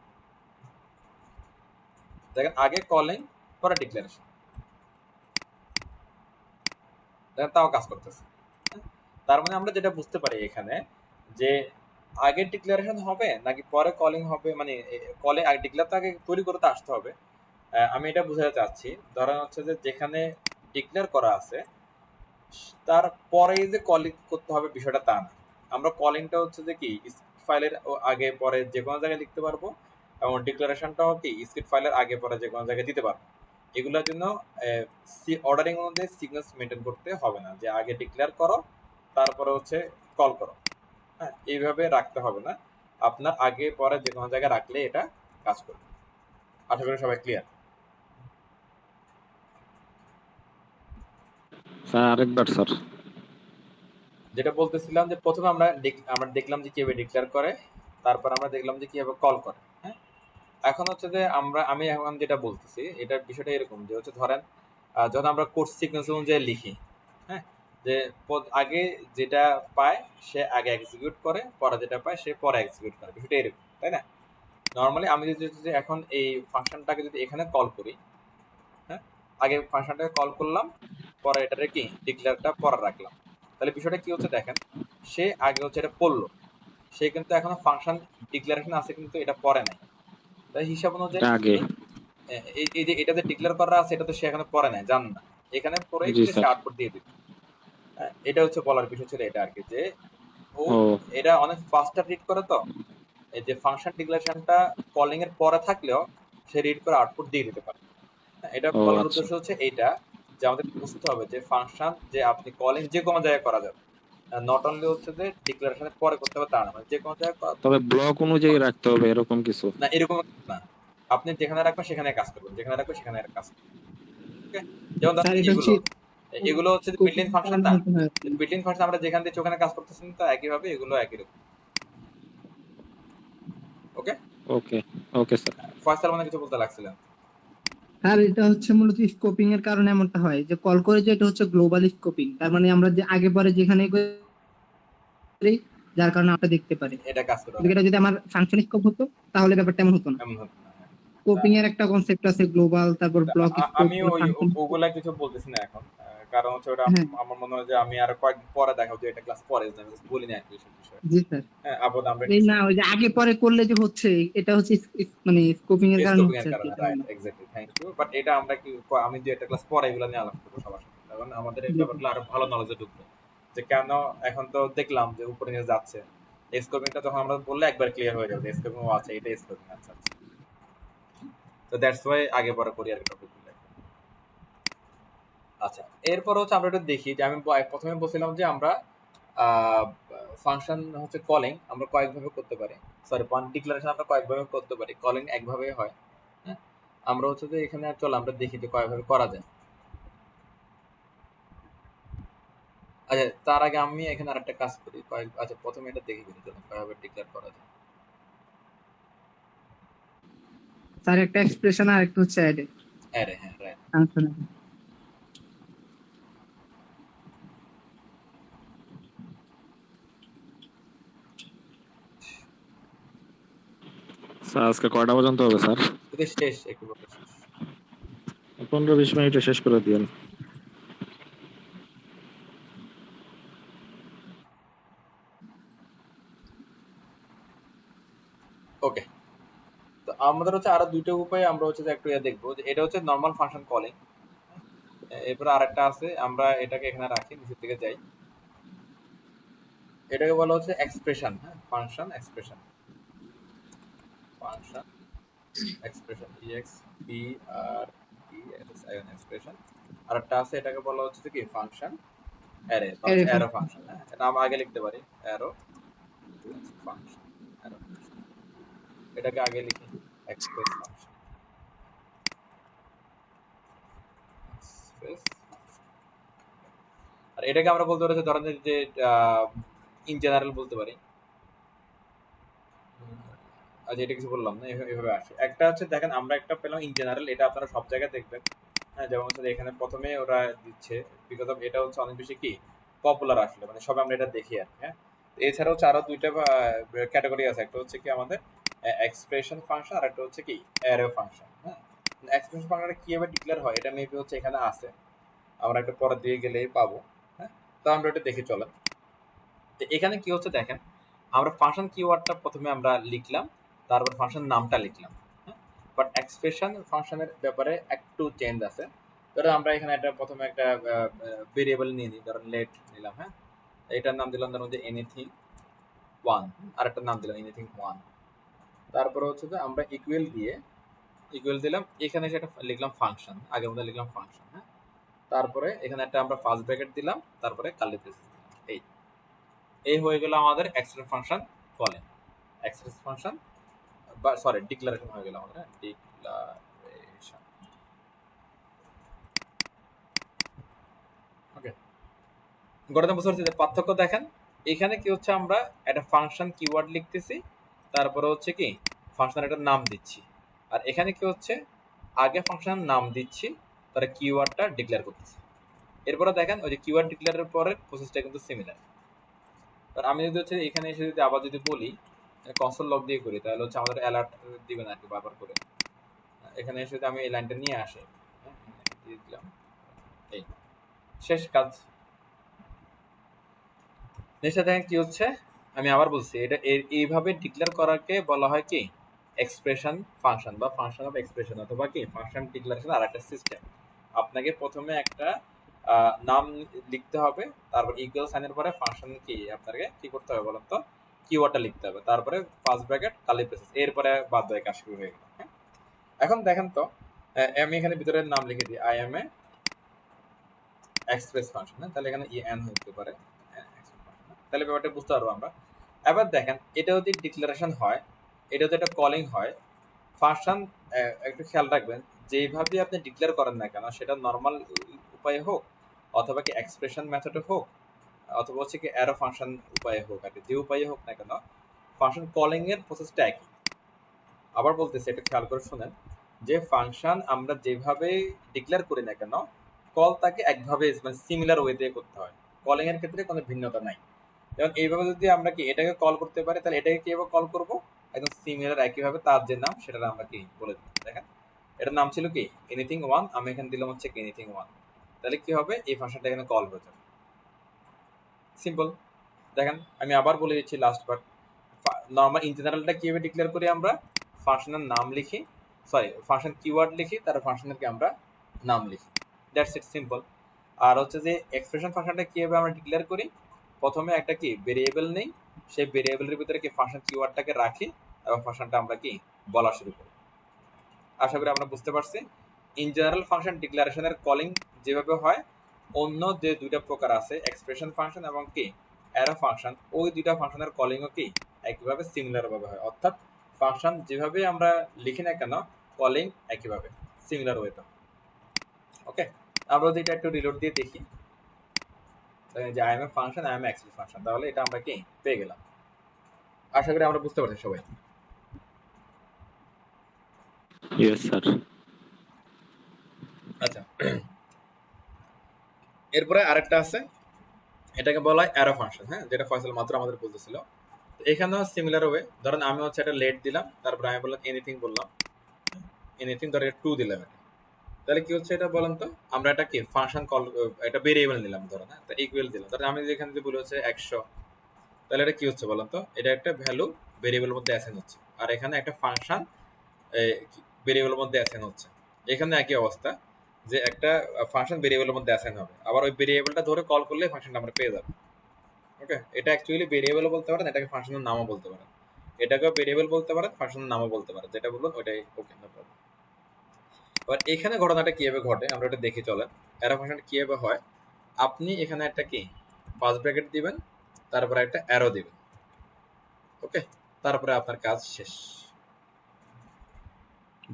দেখেন আগে কলিং পরে ডিক্লারেশন, দেখেন তাও কাজ করতেছে। তার মানে আমরা যেটা বুঝতে পারি এখানে যে আগে ডিক্লারেশন হবে নাকি পরে কলিং হবে, মানে কলে আগে ডিক্লেয়ার তো আগে তৈরি করতে আসতে হবে। আমি এটা বোঝাতে চাচ্ছি, ধরেন হচ্ছে যে যেখানে ডিক্লেয়ার করা আছে তার পরেই যে কলিং করতে হবে বিষয়টা তা না। আমরা কলিংটা হচ্ছে যে কি স্ক্রিপ্ট ফাইলের আগে পরে যে কোনো জায়গায় লিখতে পারবো, এবং ডিক্লারেশনটাও কি স্ক্রিপ্ট ফাইলের আগে পরে যে কোনো জায়গায় দিতে পারবো। এগুলোর জন্য অর্ডারিং অনুযায়ী সিগন্যালস মেনটেন করতে হবে না, যে আগে ডিক্লেয়ার করো তারপরে হচ্ছে কল করো। হ্যাঁ, এইভাবে রাখতে হবে না, আপনার আগে পরে যে কোনো জায়গায় রাখলে এটা কাজ করবে। আশা করি সবাই ক্লিয়ার। স্যার আরেকবার স্যার। যেটা বলতেছিলাম যে প্রথমে আমরা দেখলাম যে কিভাবে ডিক্লেয়ার করে, তারপর আমরা দেখলাম যে কিভাবে কল করে। হ্যাঁ, এখন হচ্ছে যে আমি এখন যেটা বলতেছি এটার বিষয়টা এরকম যে হচ্ছে ধরেন যখন আমরা কোর্স সিকোয়েন্স অনুযায়ী লিখি, হ্যাঁ, যে আগে যেটা পায় সে আগে এক্সিকিউট করে, পরে যেটা পায় সে পরে এক্সিকিউট করে, বিষয়টা এরকম, তাই না? নর্মালি আমি যদি এখন এই ফাংশনটাকে যদি এখানে কল করি, হ্যাঁ, আগে ফাংশনটাকে কল করলাম, পরে এটারে কি ডিক্লেয়ারটা পরে রাখলাম, তাহলে বিষয়টা কি হচ্ছে দেখেন, সে আগে হচ্ছে এটা পড়লো, সে কিন্তু এখনো ফাংশন ডিক্লারেশন আছে কিন্তু এটা পরে নাই, তাই হিসাব অনুযায়ী এটা আগে। এই যে এটা যে ডিক্লেয়ার করা আছে এটা তো সে এখনো পরে নাই, জান না, এখানে পরে জি সে স্যার। আউটপুট দিয়ে দিবে। এটা হচ্ছে বলার বিষয় ছিল এটা আর কি, যে ও ও এটা অনেক ফাস্টার রিড করে, তো এই যে ফাংশন ডিক্লারেশনটা কলিং এর পরে থাকলেও সে রিড করে আউটপুট দিয়ে দিতে পারে। এটা ও বলার আচ্ছা। উদ্দেশ্য হচ্ছে এইটা, যে আমাদের বুঝতে হবে যে ফাংশন যে আপনি কলিং যে কোনো জায়গায় করা যাবে, নট অনলি হচ্ছে যে ডিক্লারেশনের পরে করতে হবে তা না, মানে যে কোনো জায়গায় তবে ব্লক অনুযায়ী রাখতে হবে এরকম কিছু। না, এরকম না, আপনি যেখানে রাখবেন সেখানে কাজ করবেন, যেখানে রাখবেন সেখানে কাজ করবেন। ওকে, যেমন স্যার ধরেন এটা হচ্ছে এগুলো হচ্ছে স্কোপিং বিল্ট ইন ফাংশন কারণে না, হতে হয় আর কি। বিল্ট ইন ফাংশন আমরা যেখান দিয়ে ওখানে কাজ করতেছি তো একইভাবে এগুলো একই রকম। ওকে, ওকে ওকে স্যার। ফয়সাল মানে কিছু বলতে লাগছিলেন। স্যার এটা হচ্ছে মূলত স্কোপিং এর কারণে এমনটা হয় যে কল করে যে এটা হচ্ছে গ্লোবাল স্কোপিং, তার মানে আমরা যে আগে পরে যেখানে করি যার কারণে আমরা দেখতে পারি। এটা কাজ করে কিন্তু এটা যদি আমার ফাংশন স্কোপ হতো তাহলে ব্যাপারটা এমন হতো না। এমন হতো না। স্কোপিং এর একটা কনসেপ্ট আছে গ্লোবাল, তারপর ব্লক স্কোপ, আমি ওই ফাংশন স্কোপ। ওগুলা কিছু বলতেছি না এখন, কারণ হচ্ছে ওটা হ্যাঁ আমার মনে হয় যে আমি আর কয়েকদিন পরে দেখাবো, যে এটা ক্লাস পরে আমি বলি না একটু এসব বিষয়ে। জি স্যার। হ্যাঁ, আপাতত আমরা এই না ওই যে আগে পরে করলে যে হচ্ছে এটা হচ্ছে মানে স্কোপিং এর কারণে স্কোপিং হচ্ছে এর আর কি, কারণে, এটা রাইট, বললাম। Exactly, thank you. বাট এটা আমরা কি আমি যে একটা ক্লাস পরে এগুলো নিয়ে আলাপ করবো সবার সাথে, কারণ আমাদের এই জি স্যার। ব্যাপারগুলো আরো ভালো নলেজে ঢুকবে, যে কেন এখন তো দেখলাম যে উপরে নিয়ে যাচ্ছে, স্কোপিংটা যখন আমরা বললে একবার ক্লিয়ার হয়ে যাবে, স্কোপিং আছে, এটা স্কোপিং, আচ্ছা আচ্ছা। তো দ্যাটস ওয়াই আগে পরে করি আর টপিক। আচ্ছা, এরপর হচ্ছে আমরা একটু দেখি যে আমি প্রথমে বলছিলাম যে আমরা ফাংশন হচ্ছে কলিং আমরা কয়েকভাবে করতে পারি, সরি ডিক্লারেশন আমরা কয়েকভাবে করতে পারি, কলিং একভাবে হয়। হ্যাঁ, আমরা হচ্ছে যে এখানে চলো আমরা দেখি যে কয়েকভাবে করা যায়। আচ্ছা, তার আগে আমি এখানে আরেকটা কাজ করি, আচ্ছা প্রথমে এটা দেখি করি চলো কয়েকভাবে ডিক্লেয়ার করা যায়। স্যার একটা এক্সপ্রেশন আর একটা হচ্ছে অ্যাড অ্যারে, হ্যাঁ রাইট। ফাংশন। স্যার আজকে কয়টা পর্যন্ত হবে স্যার? এটা শেষ, একটু বলে শেষ। 15-20 মিনিটে শেষ করে দিন। আমাদের হচ্ছে আরো দুইটা উপায়ে আমরা হচ্ছে যে একটু দেখবো, যে এটা হচ্ছে নর্মাল ফাংশন কলিং। এরপরে আরেকটা আছে, আমরা এটাকে এখানে রাখি, নিচের দিকে যাই। এটাকে বলা হচ্ছে এক্সপ্রেশন, হ্যাঁ, function expression, function expression, X P R E S I N expression. আরেকটা আছে, এটাকে বলা হচ্ছে কি ফাংশন অ্যারে বা Array অ্যারো ফাংশন। হ্যাঁ, এটা আমরা আগে লিখতে পারি অ্যারো ফাংশন, অ্যারো ফাংশন। এটাকে আগে লিখি এক্সপ্রেস ফাংশন, এক্সপ্রেস। আর এটাকে আমরা বলতে পারি ধরেন যে ইন জেনারেল বলতে পারি। আজ এটা কিছু বললাম না, এভাবে আসে। একটা হচ্ছে দেখেন আমরা একটা পেলাম ইন জেনারেল, এটা আপনারা সব জায়গায় দেখবেন। হ্যাঁ, যেমন হচ্ছে এখানে প্রথমে ওরা দিচ্ছে, বিকজ অফ এটা হচ্ছে অনেক বেশি কি পপুলার আসলে, মানে সবাই আমরা এটা দেখি আর কি। হ্যাঁ, এছাড়াও হচ্ছে আরো দুইটা ক্যাটাগরি আছে, একটা হচ্ছে কি আমাদের এক্সপ্রেশন ফাংশন, আর একটা হচ্ছে কি অ্যারে ফাংশন। হ্যাঁ, এক্সপ্রেশন ফাংশনটা কিভাবে ডিক্লেয়ার হয় এটা মেবি হচ্ছে এখানে আছে, আমরা একটা পরে দিয়ে গেলেই পাবো। হ্যাঁ, তো আমরা এটা দেখে চলেন। তো এখানে কি হচ্ছে দেখেন, আমরা ফাংশন কিওয়ার্ডটা প্রথমে আমরা লিখলাম, তারপর ফাংশন নামটা লিখলাম। হ্যাঁ, বাট এক্সপ্রেশন ফাংশনের ব্যাপারে একটু চেঞ্জ আছে। ধরো আমরা এখানে একটা প্রথমে একটা ভেরিয়েবল নিয়ে নিই, ধরুন লেট নিলাম। হ্যাঁ, এটার নাম দিলাম ধরুন যে এনিথিং 1, আর একটা নাম দিলাম এনিথিং 1। তারপরে হচ্ছে যে আমরা ইকুয়াল দিলাম, এখানে সেটা লিখলাম ফাংশন, আগের মধ্যে লিখলাম ফাংশন। হ্যাঁ, তারপরে এখানে একটা আমরা ফার্স্ট ব্র্যাকেট দিলাম, তারপরে কার্লি ব্রেসেস দিলাম। এই হয়ে গেল আমাদের expression function calling, expression function বা সরি ডিক্লারেশন হয়ে গেল আমাদের, ডিক্লারেশন। ওকে, গঠন বুঝতে পারছি যে পার্থক্য দেখেন। এখানে কি হচ্ছে, আমরা একটা ফাংশন কিওয়ার্ড লিখতেছি, তারপরে হচ্ছে কি ফাংশন একটা নাম দিচ্ছি। আর এখানে কি হচ্ছে, আগে ফাংশন নাম দিচ্ছি, তারা কিওয়ার্ডটা ডিক্লেয়ার করতেছি। এরপরে দেখেন ওই যে কিওয়ার্ড ডিক্লেয়ারের পরের প্রসেসটা কিন্তু সিমিলার। আর আমি যদি হচ্ছে এখানে এসে যদি আবার যদি বলি কনসোল লগ দিয়ে করি, তাহলে হচ্ছে আমাদের অ্যালার্ট দিবেন আর কি বারবার করে। এখানে এসে যদি আমি এই লাইনটা নিয়ে আসি, দিয়ে দিলাম, এই শেষ কাজ। নেক্সট দেখেন কি হচ্ছে, আমি আবার বলছি এটা এইভাবে ডিক্লেয়ার করাকে বলা হয় কি এক্সপ্রেশন ফাংশন বা ফাংশন অফ এক্সপ্রেশন, অথবা কি ফাংশন ডিক্লারেশন আর একটা সিস্টেম। আপনাকে প্রথমে একটা নাম লিখতে হবে, তারপর ইকুয়াল সাইনের পরে ফাংশন কি আপনাকে কি করতে হবে বলেন তো, কিওয়ার্ডটা লিখতে হবে, তারপরে ফার্স্ট ব্র্যাকেট কার্লি ব্রেসেস, এরপরে বাদ বাকি কাজ শুরু হয়ে গেল। হ্যাঁ, এখন দেখেন তো আমি এখানে ভিতরে নাম লিখে দিই I M A express function. তাহলে এখানে এন হতে পারে, তাহলে ব্যাপারটা বুঝতে পারবো আমরা। এবার দেখেন এটা যদি ডিক্লারেশন হয়, এটা যদি একটা কলিং হয়, ফাংশন একটু খেয়াল রাখবেন, যেভাবে আপনি ডিক্লেয়ার করেন না কেন, সেটা নর্মাল উপায়ে হোক, অথবা কি এক্সপ্রেশন মেথডে হোক, অথবা হচ্ছে কি অ্যারো ফাংশন উপায়ে হোক, আর কি যে উপায়ে হোক না কেন, ফাংশন কলিং এর প্রসেসটা একই। আবার বলতেছি, এটা খেয়াল করে শুনেন, যে ফাংশন আমরা যেভাবে ডিক্লেয়ার করি না কেন, কল তাকে একভাবে মানে সিমিলার ওয়েতে করতে হয়। কলিং এর ক্ষেত্রে কোনো ভিন্নতা নাই। যেমন এইভাবে যদি আমরা কি এটাকে কল করতে পারি, তাহলে এটাকে কিভাবে কল করবো, একদম সিমিলার একইভাবে তার যে নাম সেটা আমরা কি বলে দিই। দেখেন এটার নাম ছিল কি এনিথিং 1, আমি এখানে দিলাম হচ্ছে কি এনিথিং 1। তাহলে কি হবে, এই ফাংশনটা এখানে কল হয়ে যাবে, সিম্পল। দেখেন আমি আবার বলে দিচ্ছি লাস্ট বার, নর্মাল ইন জেনারেলটা কিভাবে ডিক্লেয়ার করি, আমরা ফাংশনের নাম লিখি, সরি ফাংশন কিওয়ার্ড লিখি, তার ফাংশনের কি আমরা নাম লিখি, দ্যাটস ইট, সিম্পল। আর হচ্ছে যে এক্সপ্রেশন ফাংশনটা কিভাবে আমরা ডিক্লেয়ার করি, প্রথমে একটা কি ভেরিয়েবল নেই, সেই ভেরিয়েবলের ভিতরে কি ফাংশন কিওয়ার্ডটাকে রাখি, এবং ফাংশনটা আমরা কি বলা শুরু করি। আশা করি আমরা বুঝতে পারছি। ইন জেনারেল ফাংশন ডিক্লারেশনের কলিং যেভাবে হয়, অন্য যে দুইটা প্রকার আছে এক্সপ্রেশন ফাংশন এবং কি অ্যারো ফাংশন, ওই দুইটা ফাংশনের কলিংও কি একইভাবে সিমিলার ভাবে হয়, অর্থাৎ ফাংশন যেভাবে আমরা লিখি না কেন, কলিং একইভাবে সিমিলার ওয়েতে। ওকে, আমরা যদি এটা একটু রিলোড দিয়ে দেখি, যে I M A function, I am express function, তাহলে এটা আমরা কি পেয়ে গেলাম। আশা করি আমরা বুঝতে পারছি সবাই। Yes sir. আচ্ছা, এরপরে আরেকটা আছে, এটাকে বলা হয় অ্যারো ফাংশন। হ্যাঁ, যেটা ফয়সাল মাত্র আমাদের বলতেছিল। এখানেও সিমিলার ওয়ে, ধরেন আমি হচ্ছে একটা লেট দিলাম, তারপরে আমি বললাম এনিথিং, বললাম এনিথিং, ধরে 2 দিলাম এটা। তাহলে কি হচ্ছে এটা বলেন তো, আমরা এটা কি ফাংশন কল, এটা ভেরিয়েবল নিলাম ধরেন, হ্যাঁ, ইকুয়াল দিলাম। ধরেন আমি যেখানে যে বলে হচ্ছে 100, তাহলে এটা কি হচ্ছে বলেন তো, এটা একটা ভ্যালু ভেরিয়েবলের মধ্যে অ্যাসাইন হচ্ছে, আর এখানে একটা ফাংশন ভেরিয়েবলের মধ্যে অ্যাসাইন হচ্ছে। এখানে একই অবস্থা, যে একটা ফাংশন ভেরিয়েবলের মধ্যে অ্যাসাইন হবে, আবার ওই ভেরিয়েবলটা ধরে কল করলে ফাংশনটা আমরা পেয়ে যাবো। ওকে, এটা অ্যাকচুয়ালি ভেরিয়েবলও বলতে পারেন, এটাকে ফাংশনের নামও বলতে পারেন, এটাকেও ভেরিয়েবল বলতে পারেন, ফাংশনের নামও বলতে পারেন, যেটা বলবেন ওইটাই ওকে, নো প্রবলেম। এবার এখানে ঘটনাটা কিভাবে ঘটে আমরা এটা দেখে চলেন। অ্যারো ফাংশনটা কিভাবে হয়, আপনি এখানে একটা কি ফার্স্ট ব্র্যাকেট দিবেন, তারপরে একটা অ্যারো দিবেন, ওকে, তারপরে আপনার কাজ শেষ।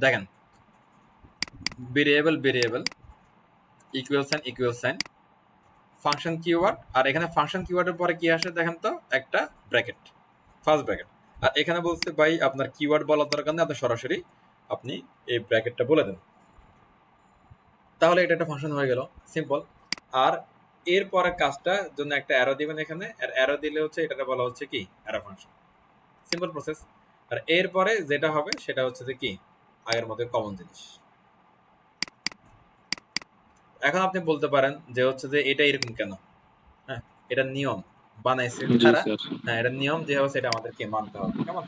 দেখেন, variable variable, equal sign, function keyword, আর এখানে ফাংশন কিওয়ার্ডের পরে কি আসে দেখেন তো, একটা ব্র্যাকেট, ফার্স্ট ব্র্যাকেট। আর এখানে বলতে ভাই আপনার কিওয়ার্ড বলার দরকার নেই, আপনি সরাসরি আপনি এই ব্র্যাকেটটা বলে দেন, তাহলে এটা একটা ফাংশন হয়ে গেল, সিম্পল। আর এর পরের কাজটার জন্য একটা অ্যারো দিবেন এখানে, আর অ্যারো দিলে হচ্ছে এটাকে বলা হচ্ছে কি অ্যারো ফাংশন, সিম্পল প্রসেস। আর এরপরে যেটা হবে সেটা হচ্ছে যে কি আগের মতো কমন জিনিস। এখন আপনি বলতে পারেন যে হচ্ছে যে এটা এরকম কেন, হ্যাঁ এটা নিয়ম বানাইছে জি তারা, স্যার। হ্যাঁ এটা নিয়ম যে হবে সেটা আমাদেরকে মানতে হবে, কেমন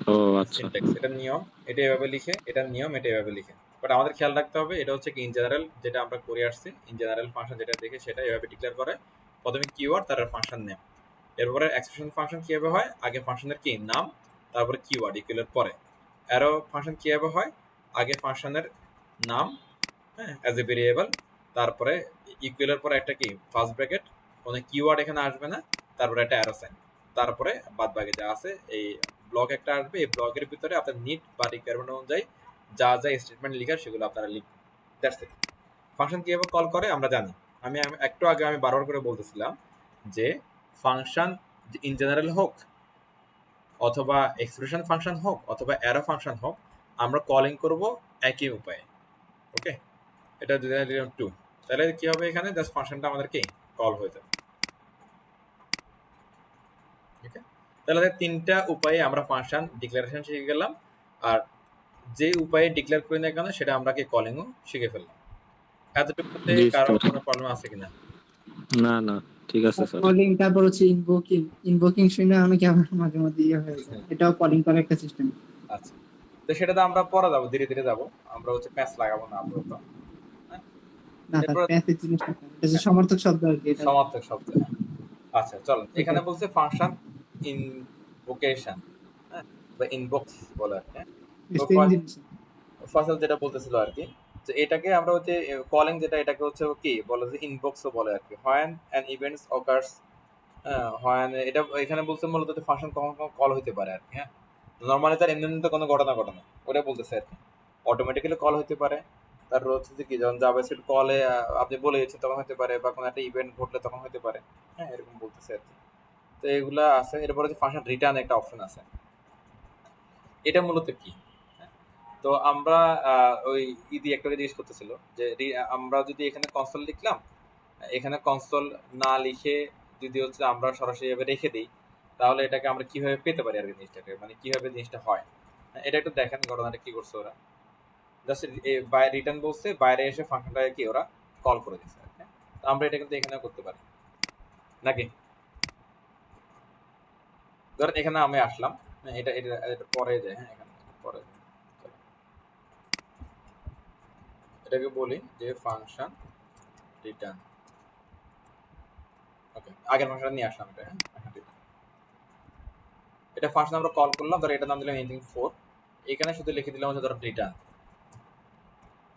ও আচ্ছা। সিনট্যাক্স, এটা নিয়ম, এটা এভাবে লিখে, এটা নিয়ম, এটা এভাবে লিখে। বাট আমাদের খেয়াল রাখতে হবে এটা হচ্ছে কি ইন জেনারেল, যেটা আমরা করে আসছি ইন জেনারেল ফাংশন যেটা দেখে সেটা এভাবে ডিক্লেয়ার করে, প্রথমে কিওয়ার্ড তারপর ফাংশন নেম, এরপরে এক্সপ্রেশন ফাংশন কিভাবে হয়, আগে ফাংশনের কি নাম তারপরে কিওয়ার্ড ইকুয়ালের পরে। অ্যারো ফাংশন কিভাবে হয়, আগে ফাংশনের নাম, হ্যাঁ অ্যাজ এ ভেরিয়েবল, তারপরে ইকুয়ালের পরে একটা কি ফার্স্ট ব্র্যাকেট, কোনো কিওয়ার্ড এখানে আসবে না, তারপরে একটা অ্যারো সাইন, তারপরে বাদ বাকি যা আছে এই ব্লক একটা আসবে, এই ব্লকের ভিতরে আপনার নিড বা রিকোয়ারমেন্ট অনুযায়ী যা যা স্টেটমেন্ট লিখার সেগুলো আপনারা লিখবেন, দ্যাটস ইট। ফাংশন কিভাবে কল করে আমরা জানি, আমি একটু আগে আমি বারবার করে বলতেছিলাম যে ফাংশন ইন জেনারেল হোক অথবা এক্সপ্রেশন ফাংশন হোক অথবা অ্যারো ফাংশন হোক, আমরা কলিং করব একই উপায়ে, ওকে। এটা যদি দিলাম 2, তাহলে কি হবে এখানে জাস্ট ফাংশনটা আমাদেরকে কল হয়ে যাবে, ওকে। তাহলে তিনটা উপায়ে আমরা ফাংশন ডিক্লারেশন শিখে গেলাম, আর যে উপায়ে ডিক্লেয়ার করি না কেন সেটা আমরা কি কলিংও শিখে ফেললাম। এতটুকুতে জি কারো স্যার। কোনো প্রবলেম আছে কিনা? না না, ঠিক আছে স্যার। কলিং, তারপর হচ্ছে ইনভোকিং শুনে অনেকে আমার মাঝে মধ্যে ইয়ে হয়ে যায়, এটাও কলিং করার একটা সিস্টেম। আচ্ছা, তো সেটাতে আমরা পরে যাবো, ধীরে ধীরে যাবো, আমরা হচ্ছে প্যাচ লাগাবো না আপাতত, হ্যাঁ। না তার এরপর প্যাসেজ জিনিসটা এটা যে সমার্থক শব্দ আর কি, এটা সমার্থক শব্দ, হ্যাঁ। আচ্ছা চলো, এখানে বলছে ফাংশন ইনভোকেশন, হ্যাঁ বা ইনবক্স বলে আর কি, হ্যাঁ। তো সেম জিনিস। ফসল যেটা বলতেছিল আর কি, যে এটাকে আমরা হচ্ছে কলিং যেটা, এটাকে হচ্ছে কি বলে যে ইনবক্সও বলে আর কি, when an events occurs, when এটা এখানে বলছে মূলত ফাংশন কখন কখন কল হইতে পারে আর কি, হ্যাঁ। নর্মালি তার এমনি তো কোনো ঘটনা ঘটে না, ওটা বলতেছে আর কি, অটোমেটিক্যালি কল হইতে পারে, তারপর হচ্ছে যে কি যখন জাভাস্ক্রিপ্ট কলে আপনি বলে দিচ্ছেন তখন হতে পারে, বা কোনো একটা ইভেন্ট ঘটলে তখন হতে পারে, হ্যাঁ এরকম বলতেছে আর কি। তো এগুলা আছে, এরপরে হচ্ছে ফাংশন রিটার্ন একটা অপশন আছে, এটা মূলত কি, হ্যাঁ? তো আমরা ওই ইদি একটা জিজ্ঞেস করতেছিল যে আমরা যদি এখানে কনসোল লিখলাম, এখানে কনসোল না লিখে যদি হচ্ছে আমরা সরাসরি এভাবে রেখে দিই, তাহলে এটাকে আমরা কিভাবে পেতে পারি আর কি জিনিসটাকে, মানে কিভাবে জিনিসটা হয়, এটা একটু দেখেন ঘটনাটা কি করছে ওরা। জাস্ট রিটার্ন বলছে, বাইরে এসে ফাংশনটাকে কি ওরা কল করে দিচ্ছে, হ্যাঁ। তো আমরা এটা কিন্তু এখানে করতে পারি নাকি, ধরেন এখানে আমি আসলাম, এটা এটা এটা পরে যায়, হ্যাঁ এখানে পরে যায়। চলো, এটাকে বলি যে ফাংশন রিটার্ন, ওকে আগের ফাংশন নিয়ে আসলাম এটা, হ্যাঁ ফাংশন রিটার্ন, এটা ফাংশন আমরা কল করলাম, ধর এটার নাম দিলাম এনিথিং 4, এখানে শুধু লিখে দিলাম হচ্ছে ধর রিটার্ন,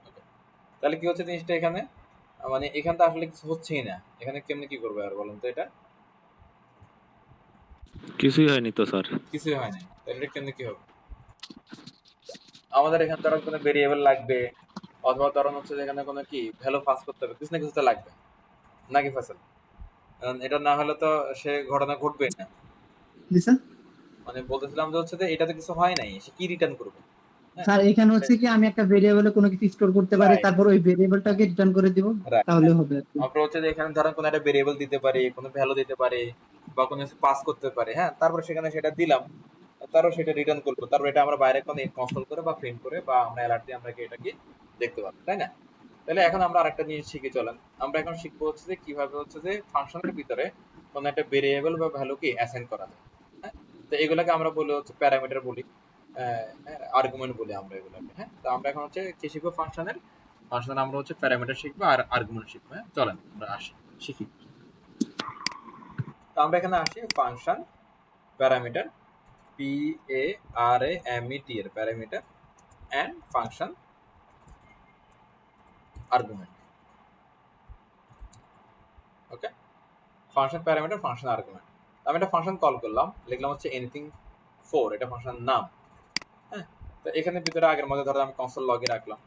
ওকে। তাহলে কি হচ্ছে জিনিসটা এখানে, মানে এখানটা আসলে কিছু হচ্ছেই না, এখানে কেমনে কি করবে আর বলুন তো, এটা কিছুই হয়নি তো স্যার। কিছুই হয় না, তাহলে এটা কেমনে কি হবে, আমাদের এখানে ধরো কোনো ভেরিয়েবল লাগবে, অথবা ধরুন হচ্ছে যে এখানে কোনো কি ভ্যালু পাস করতে হবে, কিছু না কিছু তো লাগবে নাকি ফসল, কারণ এটা না হলে তো সে ঘটনা ঘটবে না। জি স্যার। মানে বলতেছিলাম যে হচ্ছে যে এটাতে কিছু হয় নাই, সে কি রিটার্ন করবে, হ্যাঁ স্যার এখানে হচ্ছে কি আমি একটা ভেরিয়েবলে কোনো কিছু স্টোর করতে পারি, Right. তারপর ওই ভেরিয়েবলটাকে রিটার্ন করে দিব, Right. তাহলে হবে আর কি। আমরা হচ্ছে যে এখানে ধরেন কোনো একটা ভেরিয়েবল দিতে পারি, কোনো ভ্যালু দিতে পারি, বা কোনো কিছু পাস করতে পারি, হ্যাঁ তারপর সেখানে সেটা দিলাম, তারপর সেটা রিটার্ন করবো, তারপর এটা আমরা বাইরে কোনো কনসোল করে বা প্রিন্ট করে বা আমরা অ্যালার্ট দিয়ে আমরা এটাকে দেখতে পাবো, তাই না? তাহলে এখন আমরা আরেকটা জিনিস শিখে চলেন, আমরা এখন শিখবো হচ্ছে যে কিভাবে হচ্ছে যে ফাংশনের ভিতরে কোনো একটা ভেরিয়েবল বা ভ্যালু কি অ্যাসাইন করা যায়, হ্যাঁ। তো এগুলোকে আমরা বলি হচ্ছে প্যারামিটার বলি, আর্গুমেন্ট বলি আমরা এগুলোকে। হ্যাঁ, তো আমরা এখন হচ্ছে কি শিখবো, ফাংশনের আমরা হচ্ছে প্যারামিটার শিখবো আর আর্গুমেন্ট শিখবো। হ্যাঁ, চলেন আমরা শিখি। তো আমরা এখানে আসি ফাংশন প্যারামিটার, PARAMET এর parameter and function argument. Okay, function parameter, function argument. আমি একটা ফাংশন কল করলাম, লিখলাম হচ্ছে এনিথিং 4, এটা ফাংশন নাম। হ্যাঁ, তো এখানে ভিতরে আগের মধ্যে ধরো আমি কনসোল লগে রাখলাম,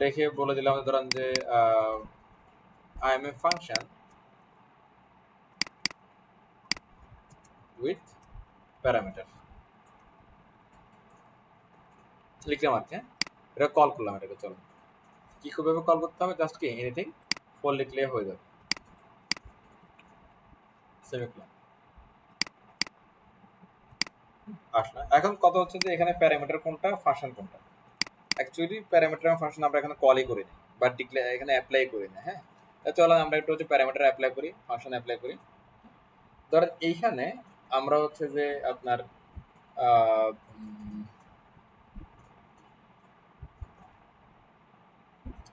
রেখে বলে দিলাম ধরেন যে I M A function with parameter, লিখলাম আর কি। হ্যাঁ, এটা কল করলাম, এটাকে চলো কি কিভাবে কল করতে হবে, জাস্ট কি এনিথিং 4 লিখলে হয়ে যাবে, সেমিকোলন আসলে। এখন কথা হচ্ছে যে এখানে প্যারামিটার কোনটা, ফাংশন কোনটা। অ্যাকচুয়ালি প্যারামিটার এবং ফাংশন আমরা এখানে কলই করি না বা ডিক্লেয়ার এখানে অ্যাপ্লাই করি না। হ্যাঁ, চলো আমরা একটু হচ্ছে প্যারামিটার অ্যাপ্লাই করি, ফাংশন অ্যাপ্লাই করি। ধরেন এইখানে আমরা হচ্ছে যে আপনার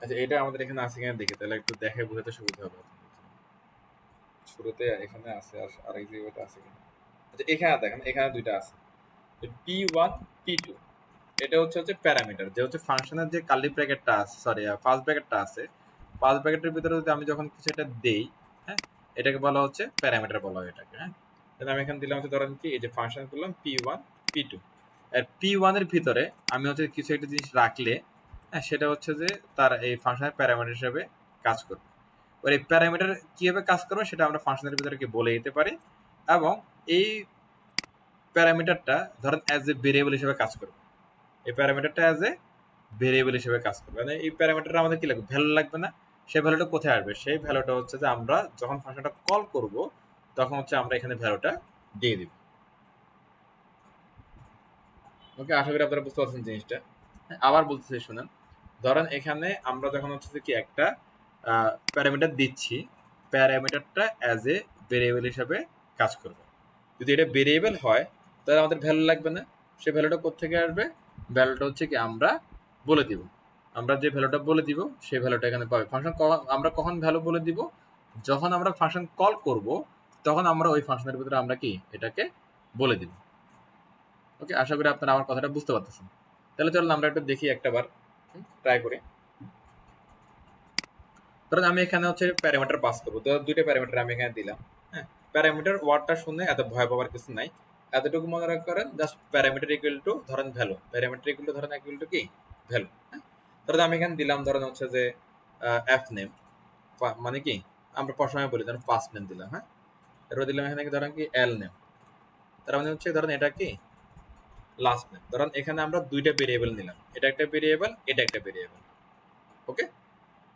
আচ্ছা এটা আমাদের এখানে আছে কিনা দেখি, তাহলে একটু দেখে বোঝাতে সুবিধা হবে। শুরুতে এখানে আছে আর এই জায়গাটা আছে কিনা। আচ্ছা এখানে দেখেন, এখানে দুইটা আছে, P1 P2, এটা হচ্ছে প্যারামিটার, যে হচ্ছে ফাংশনের যে কার্লি ব্র্যাকেটটা আছে, সরি ফার্স্ট ব্র্যাকেটটা আছে, ফার্স্ট ব্র্যাকেটের ভিতরে যদি আমি যখন কিছু একটা দেই, হ্যাঁ, এটাকে বলা হচ্ছে প্যারামিটার বলা হয় এটাকে। হ্যাঁ, তাহলে আমি এখানে দিলাম হচ্ছে ধরেন কি এই যে ফাংশন করলাম P1 P2, আর P1 এর ভিতরে আমি হচ্ছে কিছু একটা জিনিস রাখলে, হ্যাঁ, সেটা হচ্ছে যে তার এই ফাংশনের প্যারামিটার হিসেবে কাজ করবে। এবার এই প্যারামিটার কিভাবে কাজ করবে সেটা আমরা ফাংশনের ভিতরে কি বলে দিতে পারি, এবং এই প্যারামিটারটা ধরেন অ্যাজ এ ভেরিয়েবল হিসেবে কাজ করবে। এই প্যারামিটারটা অ্যাজ এ ভেরিয়েবল হিসেবে কাজ করবে, মানে এই প্যারামিটারটা আমাদের কি লাগবে, ভ্যালু লাগবে না। সেই ভ্যালুটা কোথায় আসবে, সেই ভ্যালুটা হচ্ছে যে আমরা যখন ফাংশনটা কল করব তখন হচ্ছে আমরা এখানে ভ্যালুটা দিয়ে দিব। ওকে, আশা করি আপনারা বুঝতে পারছেন জিনিসটা। আবার বলতেছি শুনেন, ধরেন এখানে আমরা যখন হচ্ছে যে কি একটা প্যারামিটার দিচ্ছি, প্যারামিটারটা অ্যাজ এ ভেরিয়েবল হিসেবে কাজ করবে। যদি এটা ভেরিয়েবল হয় তাহলে আমাদের ভ্যালু লাগবে না। সেই ভ্যালুটা কোত্থেকে আসবে, ভ্যালুটা হচ্ছে কি আমরা বলে দিব, আমরা যে ভ্যালুটা বলে দিব সেই ভ্যালুটা এখানে পাবে। ফাংশন আমরা কখন ভ্যালু বলে দিব, যখন আমরা ফাংশন কল করব তখন আমরা ওই ফাংশনের ভিতরে আমরা কি এটাকে বলে দিব। ওকে, আশা করি আপনারা আমার কথাটা বুঝতে পারতেছেন। তাহলে চলুন আমরা একটু দেখি একটাবার, ট্রাই করি। ধরুন আমি এখানে হচ্ছে প্যারামিটার পাস করবো, তো দুইটা প্যারামিটার আমি এখানে দিলাম। হ্যাঁ, প্যারামিটার ওয়ার্ডটা শুনে এত ভয় পাওয়ার কিছু নাই, এতটুকু মনে রাখবেন, জাস্ট প্যারামিটার ইকুয়াল টু ধরেন ভ্যালু, প্যারামিটার ইকুয়াল টু ধরেন ইকুয়াল টু কি ভ্যালু। হ্যাঁ, ধরেন আমি এখানে দিলাম ধরেন হচ্ছে যে এফ নেম, মানে কি আমরা প্রথমে বলি ধরেন ফার্স্ট নেম দিলাম। হ্যাঁ, এরপর দিলাম এখানে ধরেন কি এল নেম, তার মানে হচ্ছে ধরেন এটা কি লাস্ট নেম। ধরেন এখানে আমরা দুইটা ভেরিয়েবল নিলাম, এটা একটা ভেরিয়েবল, এটা একটা ভেরিয়েবল। ওকে,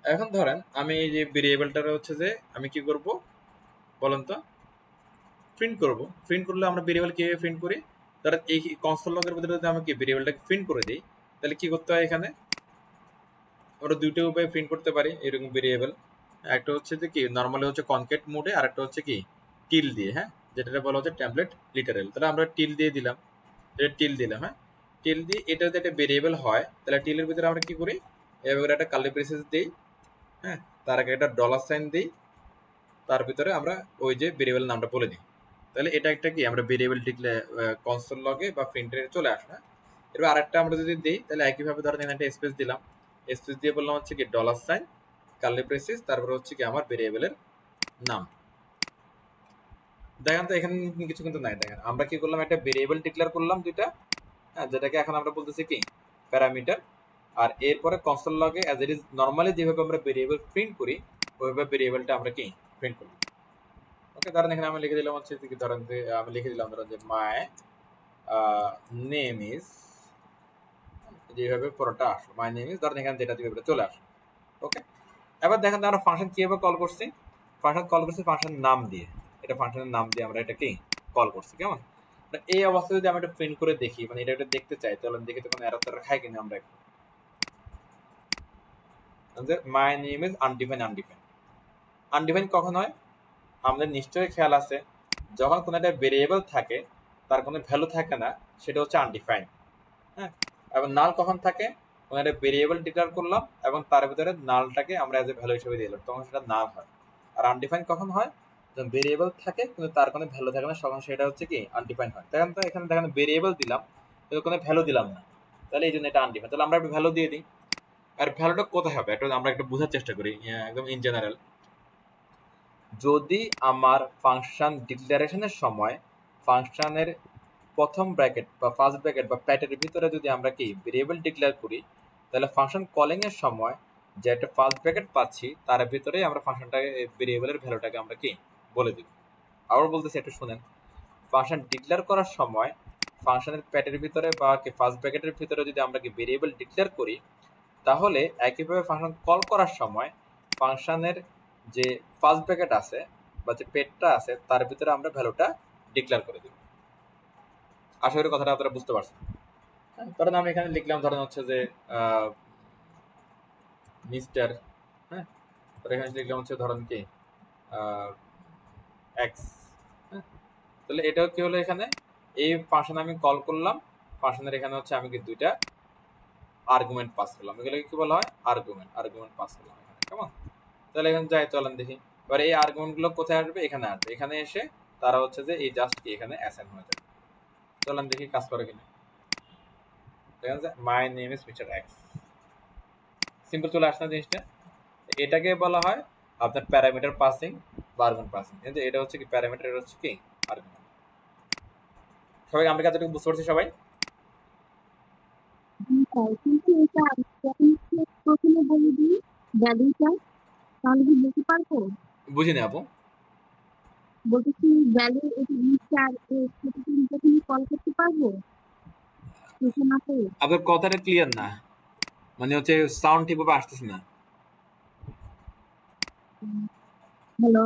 এখন ধরেন আমি এই যে ভেরিয়েবলটার হচ্ছে যে আমি কি করব বলেন তো, প্রিন্ট করব। প্রিন্ট করলে আমরা ভেরিয়েবল কিভাবে প্রিন্ট করি, ধরেন এই কনসোল লগের ভিতরে যদি আমি কি ভেরিয়েবলটাকে প্রিন্ট করে দিই, তাহলে কি করতে হয়, এখানে আমরা দুইটা উপায়ে প্রিন্ট করতে পারি এরকম ভেরিয়েবল। একটা হচ্ছে যে কি নরমালি হচ্ছে কনকেট মোডে, আর একটা হচ্ছে কি টিল দিয়ে। হ্যাঁ, যেটা বলা হচ্ছে টেমপ্লেট লিটারেল। তাহলে আমরা টিল দিয়ে দিলাম, এটা টিল দিলাম। হ্যাঁ, টিল দিয়ে এটা যদি একটা ভেরিয়েবল হয় তাহলে টিলের ভিতরে আমরা কি করি, এবার একটা কার্লি ব্রেসেস দিই। হ্যাঁ, তার আগে একটা ডলার সাইন দিই, তার ভিতরে আমরা ওই যে ভেরিয়েবল নামটা বলে দিই। তাহলে এটা একটা কি আমরা ভেরিয়েবল লিখলে কনসোল লগে বা প্রিন্টারে চলে আসে। হ্যাঁ, এবার আরেকটা আমরা যদি দিই তাহলে একইভাবে ধরেন এখানে একটা স্পেস দিলাম, স্পেস দিয়ে বললাম হচ্ছে কি ডলার সাইন কার্লি ব্রেসেস, তারপরে হচ্ছে কি আমার ভেরিয়েবলের নাম। দেখেন তো এখানে কিছু কিন্তু নাই, দেখেন আমরা কি করলাম, একটা ভেরিয়েবল ডিক্লেয়ার করলাম দুইটা। হ্যাঁ, যেটাকে এখন আমরা বলতেছি কি প্যারামিটার, আর এরপরে কনসোল লগে অ্যাজ ইট ইজ নরমালি যেভাবে আমরা ভেরিয়েবল প্রিন্ট করি ওইভাবে ভেরিয়েবলটা আমরা কি প্রিন্ট করলাম। ওকে, ধরেন এখানে আমি লিখে দিলাম হচ্ছে কি ধরেন যে আমি লিখে দিলাম ধরেন যে মাই নেম ইজ, যেভাবে পুরোটা আসলো মাই নেম ইজ, ধরেন এখানে যেটা যেভাবে চলে আসলো। ওকে, এবার দেখেন আমরা ফাংশন কিভাবে কল করছি, ফাংশন কল করছি ফাংশন নাম দিয়ে, এটা ফাংশনের নাম দিয়ে আমরা এটা কি কল করছি। কেমন, এই অবস্থায় যদি আমি এটা প্রিন্ট করে দেখি, মানে এটা একটা দেখতে চাই, তাহলে দেখি তখন এরর টেরর খাই কিনা আমরা একটু, মাই name is undefined. Undefined undefined কখন হয়, আমাদের নিশ্চয়ই খেয়াল আছে যখন কোনো একটা ভেরিয়েবল থাকে তার কোনো ভ্যালু থাকে না, সেটা হচ্ছে আনডিফাইন্ড। হ্যাঁ, এবং নাল কখন থাকে? কোনো একটা ভেরিয়েবল ডিক্লেয়ার করলাম এবং তার ভিতরে নালটাকে আমরা এজ এ ভ্যালু হিসেবে দিলাম, তখন সেটা নাল হয়। আর আনডিফাইন্ড কখন হয়? যখন ভেরিয়েবল থাকে কিন্তু তার কোনো ভ্যালু থাকে না, তখন সেটা হচ্ছে কি আনডিফাইন্ড হয়। দেখেন তো এখানে দেখেন ভেরিয়েবল দিলাম কিন্তু কোনো ভ্যালু দিলাম না, তাহলে এই জন্য এটা আনডিফাইন্ড। তাহলে আমরা একটা ভ্যালু দিয়ে দিই। আর ভ্যালুটা কোথায় হবে এটা আমরা একটু বোঝার চেষ্টা করি একদম ইন জেনারেল। যদি আমার ফাংশন ডিক্লারেশনের সময় ফাংশনের প্রথম ব্র্যাকেট বা ফার্স্ট ব্র্যাকেট বা প্যাটের ভিতরে যদি আমরা কি ভেরিয়েবল ডিক্লেয়ার করি, তাহলে ফাংশন কলিং এর সময় যে একটা ফার্স্ট ব্র্যাকেট পাচ্ছি তার ভিতরে আমরা ফাংশনটাকে ভেরিয়েবলের ভ্যালুটাকে আমরা কি বলে দিব। আবার বলতেছি একটু শুনেন, ফাংশন ডিক্লেয়ার করার সময় ফাংশনের প্যাটের ভিতরে বা কি ফার্স্ট ব্র্যাকেটের ভিতরে যদি আমরা কি ভেরিয়েবল ডিক্লেয়ার করি, তাহলে একইভাবে ফাংশন কল করার সময় ফাংশনের যে ফার্স্ট ব্র্যাকেট আছে বা যে পেটটা আছে তার ভিতরে আমরা ভ্যালুটা ডিক্লেয়ার করে দিব। আশা করি কথাটা আপনারা বুঝতে পারছেন। ধরেন আমি এখানে লিখলাম, ধরেন হচ্ছে যে মিস্টার, হ্যাঁ, এখানে লিখলাম হচ্ছে ধরেন কি এক্স। হ্যাঁ, তাহলে এটাও কি হলো, এখানে এই ফাংশন আমি কল করলাম, ফাংশনের এখানে হচ্ছে আমি কি দুইটা আর্গুমেন্ট পাস করলাম, এগুলো কি বলা হয় আর্গুমেন্ট পাস করলাম এখানে, কেমন? তাহলে এখানে যাই, চলেন দেখি এবার এই আর্গুমেন্ট গুলো কোথায় আসবে, এখানে আসবে, এখানে এসে তারা হচ্ছে যে এই জাস্ট কি এখানে অ্যাসাইন হয়ে যাবে। চলেন দেখি কাজ করে কিনা। দেখেন যে মাই name is mister x, simple চলে আসছে না জিনিসটা। এটাকে বলা হয় আপনার প্যারামিটার পাসিং বা আর্গুমেন্ট পাসিং, কিন্তু এটা হচ্ছে কি প্যারামিটার, এটা হচ্ছে কি আর্গুমেন্ট। সবাই আমরা কতটুকু বুঝতে পারছি সবাই? কিন্তু এটা প্রথমে বলে দিই ভ্যালুটা, তাহলে কি বলতে পারবো? বুঝিনি আপু। বলতেছি ভ্যালু এটা মিস্টার প্রথমে কল করতে পারবো আপনার কথাটা ক্লিয়ার না, মানে হচ্ছে সাউন্ড ঠিকভাবে আসতেছে না। হ্যালো,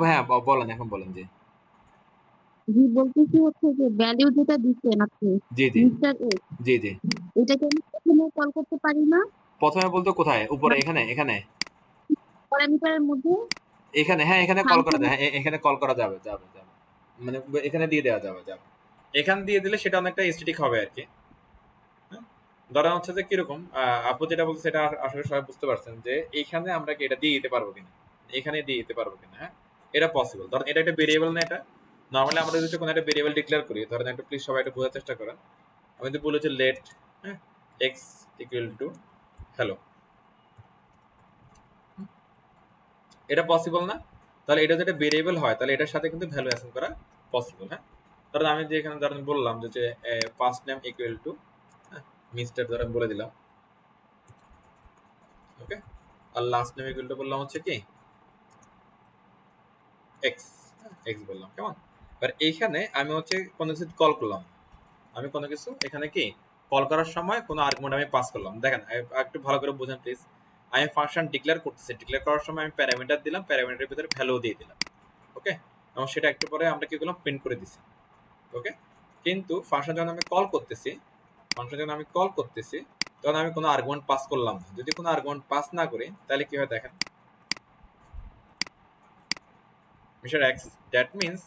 হ্যাঁ বলেন, এখন বলেন। জি বলতেছি হচ্ছে যে ভ্যালু যেটা দিচ্ছেন আপনি জি জি মিস্টার এক্স, জি জি এটাকে আমি প্রথমে কল করতে পারি না? প্রথমে বলতে কোথায়? উপরে এখানে প্যারামিটারের মধ্যে এখানে হ্যাঁ, এখানে কল করা যায়, হ্যাঁ এখানে কল করা যাবে, মানে এখানে দিয়ে দেওয়া যাবে। এখানে দিয়ে দিলে সেটা অনেকটা এস্থেটিক হবে আর কি। ধরা হচ্ছে যে কিরকম আপু যেটা বলছে সেটা আসলে সবাই বুঝতে পারছেন যে এইখানে আমরা কি এটা দিয়ে দিতে পারবো কিনা, এখানে দিয়ে দিতে পারবো কিনা। হ্যাঁ, এটা পসিবল। ধরেন এটা একটা ভেরিয়েবল না, এটা নর্মালি আমরা যদি কোনো একটা ভেরিয়েবল ডিক্লেয়ার করি, ধরেন একটু প্লিজ সবাই একটু বোঝার চেষ্টা করেন। আমি যদি বলি হচ্ছে let x equal to hello, এটা পসিবল না? তাহলে এটা যেটা ভেরিয়েবল হয় তাহলে এটার সাথে কিন্তু ভ্যালু অ্যাসাইন করা পসিবল। হ্যাঁ, ধরেন আমি যে এখানে ধরেন বললাম যে first name equal to mister ধরেন বলে দিলাম, ওকে, আর লাস্ট নেম ইকুয়াল টু বললাম হচ্ছে কি এক্স, এক্স বললাম, কেমন? এবার এইখানে আমি হচ্ছে কোনো কিছু কল করলাম, আমি কোনো কিছু এখানে কি কল করার সময় কোনো আর্গুমেন্ট আমি পাস করলাম। দেখেন একটু ভালো করে বোঝেন প্লিজ, আমি ফাংশন ডিক্লেয়ার করতেছি, ডিক্লেয়ার করার সময় আমি প্যারামিটার দিলাম, প্যারামিটারের ভিতরে ভ্যালু দিয়ে দিলাম, ওকে, এবং সেটা একটু পরে আমরা কি করলাম প্রিন্ট করে দিছি, ওকে। কিন্তু ফাংশন যখন আমি কল করতেছি তখন আমি কোনো আর্গুমেন্ট পাস করলাম না। যদি কোনো আর্গুমেন্ট পাস না করি তাহলে কি হয় দেখেন, মিস্টার এক্স, দ্যাট মিনস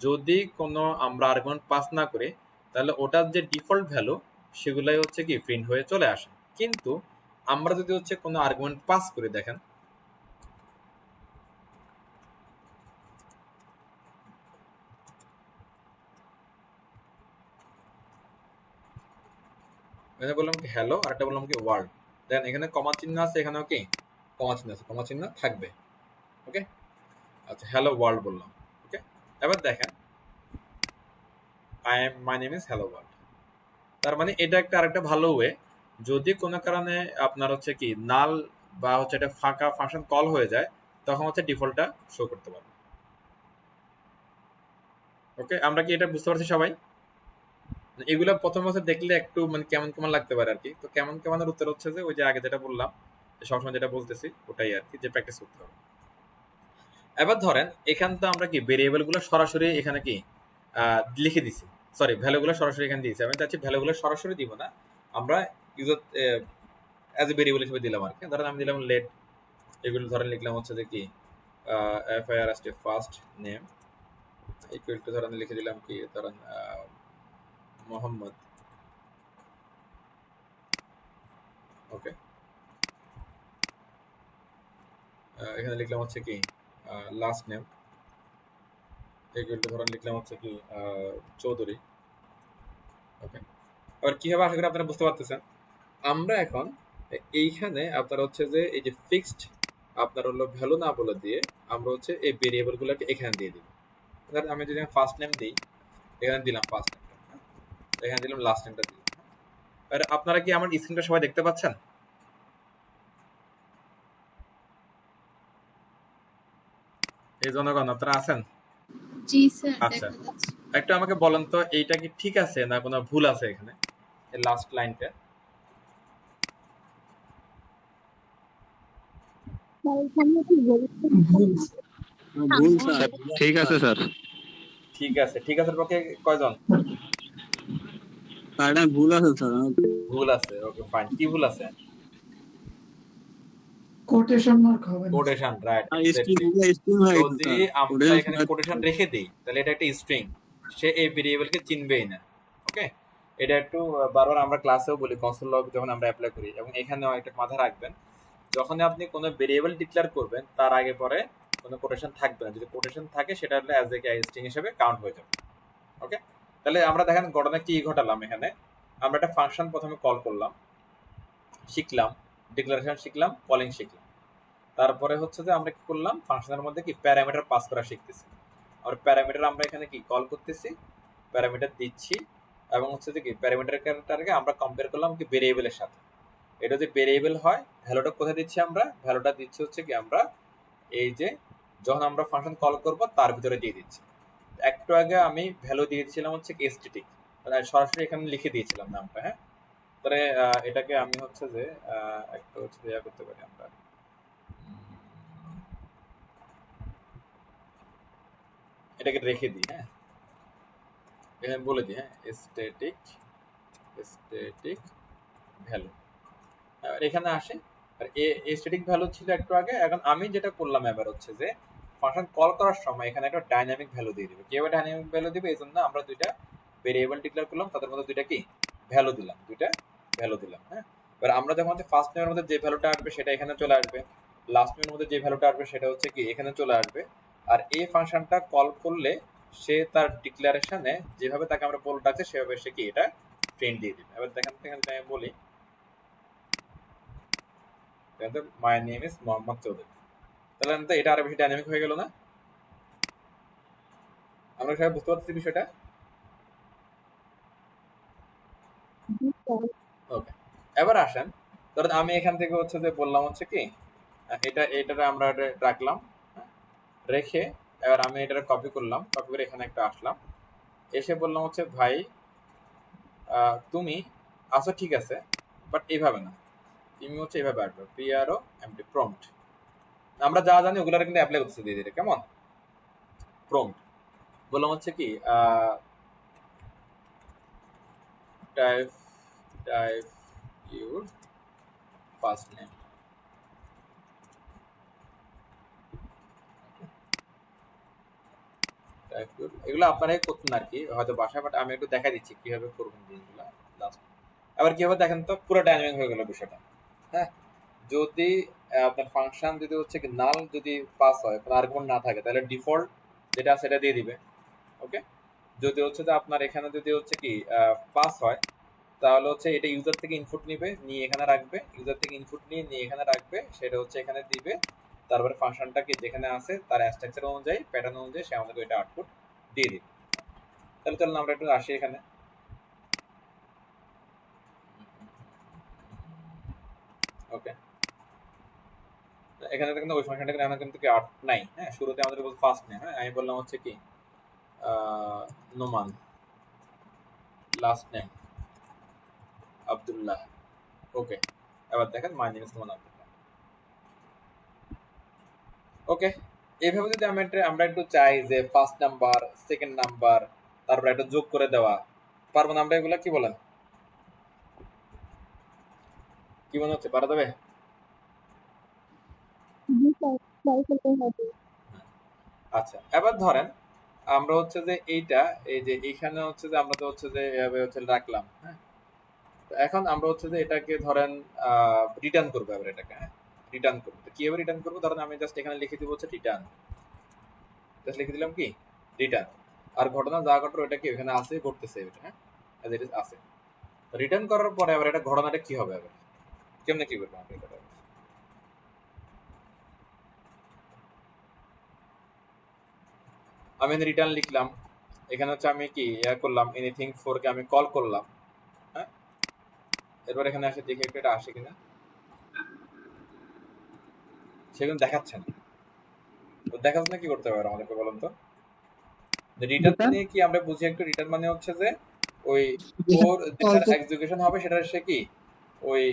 যদি কোনো আমরা আর্গুমেন্ট পাস না করি তাহলে ওটার যে ডিফল্ট ভ্যালু সেগুলাই হচ্ছে কি প্রিন্ট হয়ে চলে আসে। কিন্তু আমরা যদি হচ্ছে কোনো আর্গুমেন্ট পাস করি, দেখেন এখানে বললাম কি হ্যালো, আর একটা বললাম কি ওয়ার্ল্ড, দেন এখানে কমা চিহ্ন আছে, এখানেও কি কমা চিহ্ন আছে, কমা চিহ্ন থাকবে, ওকে। আচ্ছা, হ্যালো ওয়ার্ল্ড বললাম, ওকে। এবার দেখেন my name is hello world, তার মানে এটা একটা আরেকটা ভালো ওয়ে, যদি কোনো কারণে আপনার হচ্ছে কি নাল বা হচ্ছে এটা ফাঁকা ফাংশন কল হয়ে যায় তখন হচ্ছে ডিফল্টটা শো করতে পারবে, ওকে। আমরা কি এটা বুঝতে পারছি সবাই? এগুলো প্রথম বছর দেখলে একটু মানে কেমন কেমন লাগতে পারে আর কি। তো কেমন কেমনের উত্তর হচ্ছে যে ওই যে আগে যেটা বললাম, সবসময় যেটা বলতেছি ওটাই আর কি, যে প্র্যাকটিস করতে হবে। এবার ধরেন এখান তো আমরা কি ভেরিয়েবল গুলো সরাসরি এখানে কি লিখে দিছি, সরি ভ্যালুগুলো সরাসরি এখানে দিয়েছি। আমি চাচ্ছি ভ্যালুগুলো সরাসরি দিব না, আমরা ইউজার অ্যাজ এ ভেরিয়েবল হিসেবে দিলাম আর কি। ধরেন আমি দিলাম লেট, এগুলো ধরেন লিখলাম হচ্ছে যে কি FIRST first name equal to ধরেন লিখে দিলাম কি ধরেন মোহাম্মদ, ওকে। এখানে লিখলাম হচ্ছে কি লাস্ট নেম, ইকুয়াল টু ধরেন লিখলাম হচ্ছে কি চৌধুরী, ওকে। এবার কি হবে আশা করি আপনারা বুঝতে পারতেছেন। আমরা এখন এইখানে আপনার হচ্ছে যে এই যে ফিক্সড আপনার হলো ভ্যালু না বলে দিয়ে আমরা হচ্ছে এই ভেরিয়েবলগুলোকে এখানে দিয়ে দিব। ধরেন আমি যদি ফার্স্ট নেম দিই, এখানে দিলাম ফার্স্ট নেম, এখানে দিলাম লাস্ট নেমটা দিলাম। আর আপনারা কি আমার স্ক্রিনটা সবাই দেখতে পাচ্ছেন? এই জনগণ আপনারা আছেন? জি স্যার, আচ্ছা, দেখা যাচ্ছে। একটু আমাকে বলেন তো এইটা কি ঠিক আছে না কোনো ভুল আছে এখানে এই লাস্ট লাইনটা? ভুল স্যার। ঠিক আছে স্যার। ঠিক আছে, ঠিক আছে পক্ষে কয়জন? এটা ভুল আছে স্যার। ভুল আছে, ওকে ফাইন। কি ভুল আছে? কোটেশন মার্ক হবে না। Quotation, right. স্ট্রিং হয়ে গেছে যদি স্যার। আমরা এখানে কোটেশন রেখে দেই তাহলে এটা একটা স্ট্রিং, সে এই ভেরিয়েবলকে চিনবেই না, ওকে। এটা একটু বারবার আমরা ক্লাসেও বলি কনসোল লগ যখন আমরা অ্যাপ্লাই করি, এবং এখানেও একটা মাথায় রাখবেন যখন আপনি কোনো ভেরিয়েবল ডিক্লেয়ার করবেন তার আগে পরে কোনো কোটেশন থাকবে না। যদি কোটেশন থাকে সেটা হলো অ্যাজ এ স্ট্রিং হিসেবে কাউন্ট হয়ে যাবে, ওকে। তাহলে আমরা দেখেন ঘটনা কি ঘটালাম এখানে। আমরা একটা ফাংশন প্রথমে কল করলাম, শিখলাম ডিক্লারেশন, শিখলাম কলিং, শিখলাম। তারপরে হচ্ছে যে আমরা কি করলাম, ফাংশনের মধ্যে কি প্যারামিটার পাস করা শিখতেছি। আর প্যারামিটার আমরা এখানে কি কল করতেছি, প্যারামিটার দিচ্ছি, এবং হচ্ছে যে কি প্যারামিটারটাকে আমরা কম্পেয়ার করলাম কি ভেরিয়েবলের সাথে। এটা যদি ভেরিয়েবল হয় ভ্যালুটা কোথায় দিচ্ছি আমরা, ভ্যালুটা দিচ্ছি হচ্ছে কি আমরা এই যে যখন আমরা ফাংশন কল করব তার ভিতরে দিয়ে দিচ্ছি। একটু আগে আমি ভ্যালু দিয়েছিলাম হচ্ছে কি স্ট্যাটিক, সরাসরি এখানে লিখে দিয়েছিলাম নামটা, হ্যাঁ। তাহলে এটাকে আমি হচ্ছে যে একটা হচ্ছে ইয়া করতে পারি, আমরা এটাকে রেখে দিই, হ্যাঁ। এখানে বলে দিই, হ্যাঁ, স্ট্যাটিক ভ্যালু এখানে আসে। আর স্ট্যাটিক ভ্যালু ছিল একটু আগে। এখন আমি যেটা করলাম এবার হচ্ছে যে ফাংশন কল করার সময় এখানে একটা ডাইনামিক ভ্যালু দিয়ে দিবে। কিভাবে ডাইনামিক ভ্যালু দিবে, এই জন্য আমরা দুইটা ভেরিয়েবল ডিক্লেয়ার করলাম, তাদের মধ্যে দুইটা কি ভ্যালু দিলাম, হ্যাঁ। এবার আমরা যখন ফার্স্ট নেমের মধ্যে যে ভ্যালুটা আসবে সেটা এখানে চলে আসবে, লাস্ট নেমের মধ্যে যে ভ্যালুটা আসবে সেটা হচ্ছে কি এখানে চলে আসবে। আর এই ফাংশনটা কল করলে সে তার ডিক্লারেশনে যেভাবে তাকে আমরা বলে ডাকছে সেভাবে সে কি এটা প্রিন্ট দিয়ে দিবে। এবার দেখেন এখানে আমি বলি মাই নেম ইজ মোহাম্মদ চৌধুরী, তাহলে তো এটা আরো বেশি ডাইনামিক হয়ে গেল না? আমরা সবাই বুঝতে পারছি বিষয়টা? ওকে, এবার আসেন ধরেন আমি এখান থেকে হচ্ছে যে বললাম হচ্ছে কি এটারে আমরা রাখলাম, রেখে এবার আমি এটারে কপি করলাম, কপি করে এখানে একটা আসলাম, এসে বললাম হচ্ছে ভাই তুমি আচ্ছা ঠিক আছে, বাট এইভাবে না, তুমি হচ্ছে এইভাবে আসবে, পিআরও এমটি প্রম্পট। আমরা যা জানি ওগুলার কিন্তু অ্যাপ্লাই করতেছে দিয়ে দিলে, কেমন প্রম্পট বললাম হচ্ছে কি টাইপ ইউর ফার্স্ট নেম, এগুলো আপনারাই করতেন আর কি হয়তো বাসায়, বাট আমি একটু দেখা দিচ্ছি কিভাবে করবেন জিনিসগুলো লাস্ট। আবার কি হবে দেখেন তো, পুরো ডাইনামিক হয়ে গেল বিষয়টা, হ্যাঁ। যদি আপনার ফাংশন যদি হচ্ছে কি নাল যদি পাস হয়, কোনো আর্গুমেন্ট না থাকে, তাহলে ডিফল্ট যেটা সেটা দিয়ে দিবে, ওকে। যদি হচ্ছে যে আপনার এখানে যদি হচ্ছে কি পাস হয় তাহলে হচ্ছে এটা ইউজার থেকে ইনপুট নিবে, নিয়ে এখানে রাখবে, ইউজার থেকে ইনপুট নিয়ে এখানে রাখবে, সেটা হচ্ছে এখানে দিবে। তারপরে ফাংশনটাকে যেখানে আছে তার স্ট্রাকচার অনুযায়ী প্যাটার্ন অনুযায়ী সে আমাদেরকে এটা আউটপুট দিয়ে দিবে। তাহলে চলুন আমরা একটু আসি এখানে, ওকে। এখানে কিন্তু ওই ফাংশনটা কিন্তু কিন্তু কি আউট নাই, হ্যাঁ। শুরুতে আমাদের বলতে ফার্স্ট নেম, হ্যাঁ, আমি বললাম হচ্ছে কি Noman, last name Abdullah, okay. এবার দেখেন my name is Noman Abdullah, okay. এইভাবে যদি আমরা একটু চাই যে ফার্স্ট নাম্বার, সেকেন্ড নাম্বার, তারপর একটা যোগ করে দেওয়া, পারবো না আমরা এগুলা? কি বলেন, কি মনে হচ্ছে পারা যাবে? আচ্ছা, এবার ধরেন আমরা হচ্ছে যে এইটা এই যে এইখানে হচ্ছে যে আমরা তো হচ্ছে যে এভাবে হচ্ছে রাখলাম, হ্যাঁ। তো এখন আমরা হচ্ছে যে এটাকে ধরেন রিটার্ন করবো এবার এটাকে, হ্যাঁ রিটার্ন করবো। তো কিভাবে রিটার্ন করবো, ধরেন আমি জাস্ট এখানে লিখে দিব হচ্ছে রিটার্ন, জাস্ট লিখে দিলাম কি রিটার্ন, আর ঘটনা যা ঘটলো এটা কি এখানে আছে ঘটতেছে এটা, হ্যাঁ as it is আছে। রিটার্ন করার পরে আবার এটা ঘটনাটা কি হবে, আবার কেমনে কি করবো আমরা এটা, আমি রিটার্ন লিখলাম, এখানে হচ্ছে আমি কি করলাম এনিথিং ফোর কে আমি কল করলাম, হ্যাঁ। এরপর এখানে আসে দেখি একটু এটা আসে কিনা, সেগুলো দেখাচ্ছে না। তো দেখাচ্ছে না, কি করতে হবে আমাদেরকে বলুন তো। রিটার্ন মানে কি আমরা বুঝি একটু, রিটার্ন মানে হচ্ছে যে ওই ওর যেটা এক্সিকিউশন হবে সেটা সে কি ওই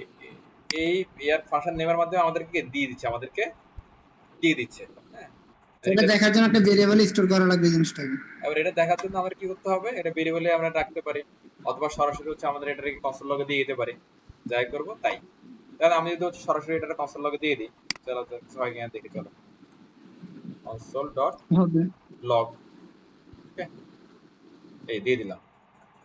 এই ইয়ার ফাংশন নেমের মাধ্যমে আমাদেরকে দিয়ে দিচ্ছে, হ্যাঁ। এটা দেখার জন্য একটা ভেরিয়েবল স্টোর করা লাগবে জিনিসটাকে। এবার এটা দেখার জন্য আমাদের কি করতে হবে, এটা ভেরিয়েবলে আমরা রাখতে পারি, অথবা সরাসরি হচ্ছে আমাদের এটাকে কনসোল লগে দিয়ে দিতে পারি, যাই করব তাই। তাহলে আমি যদি হচ্ছে সরাসরি এটা কনসোল লগে দিয়ে দিই, চলো সবাই গিয়ে দেখি, চলো কনসোল ডট লগ, ওকে এই দিয়ে দিলাম।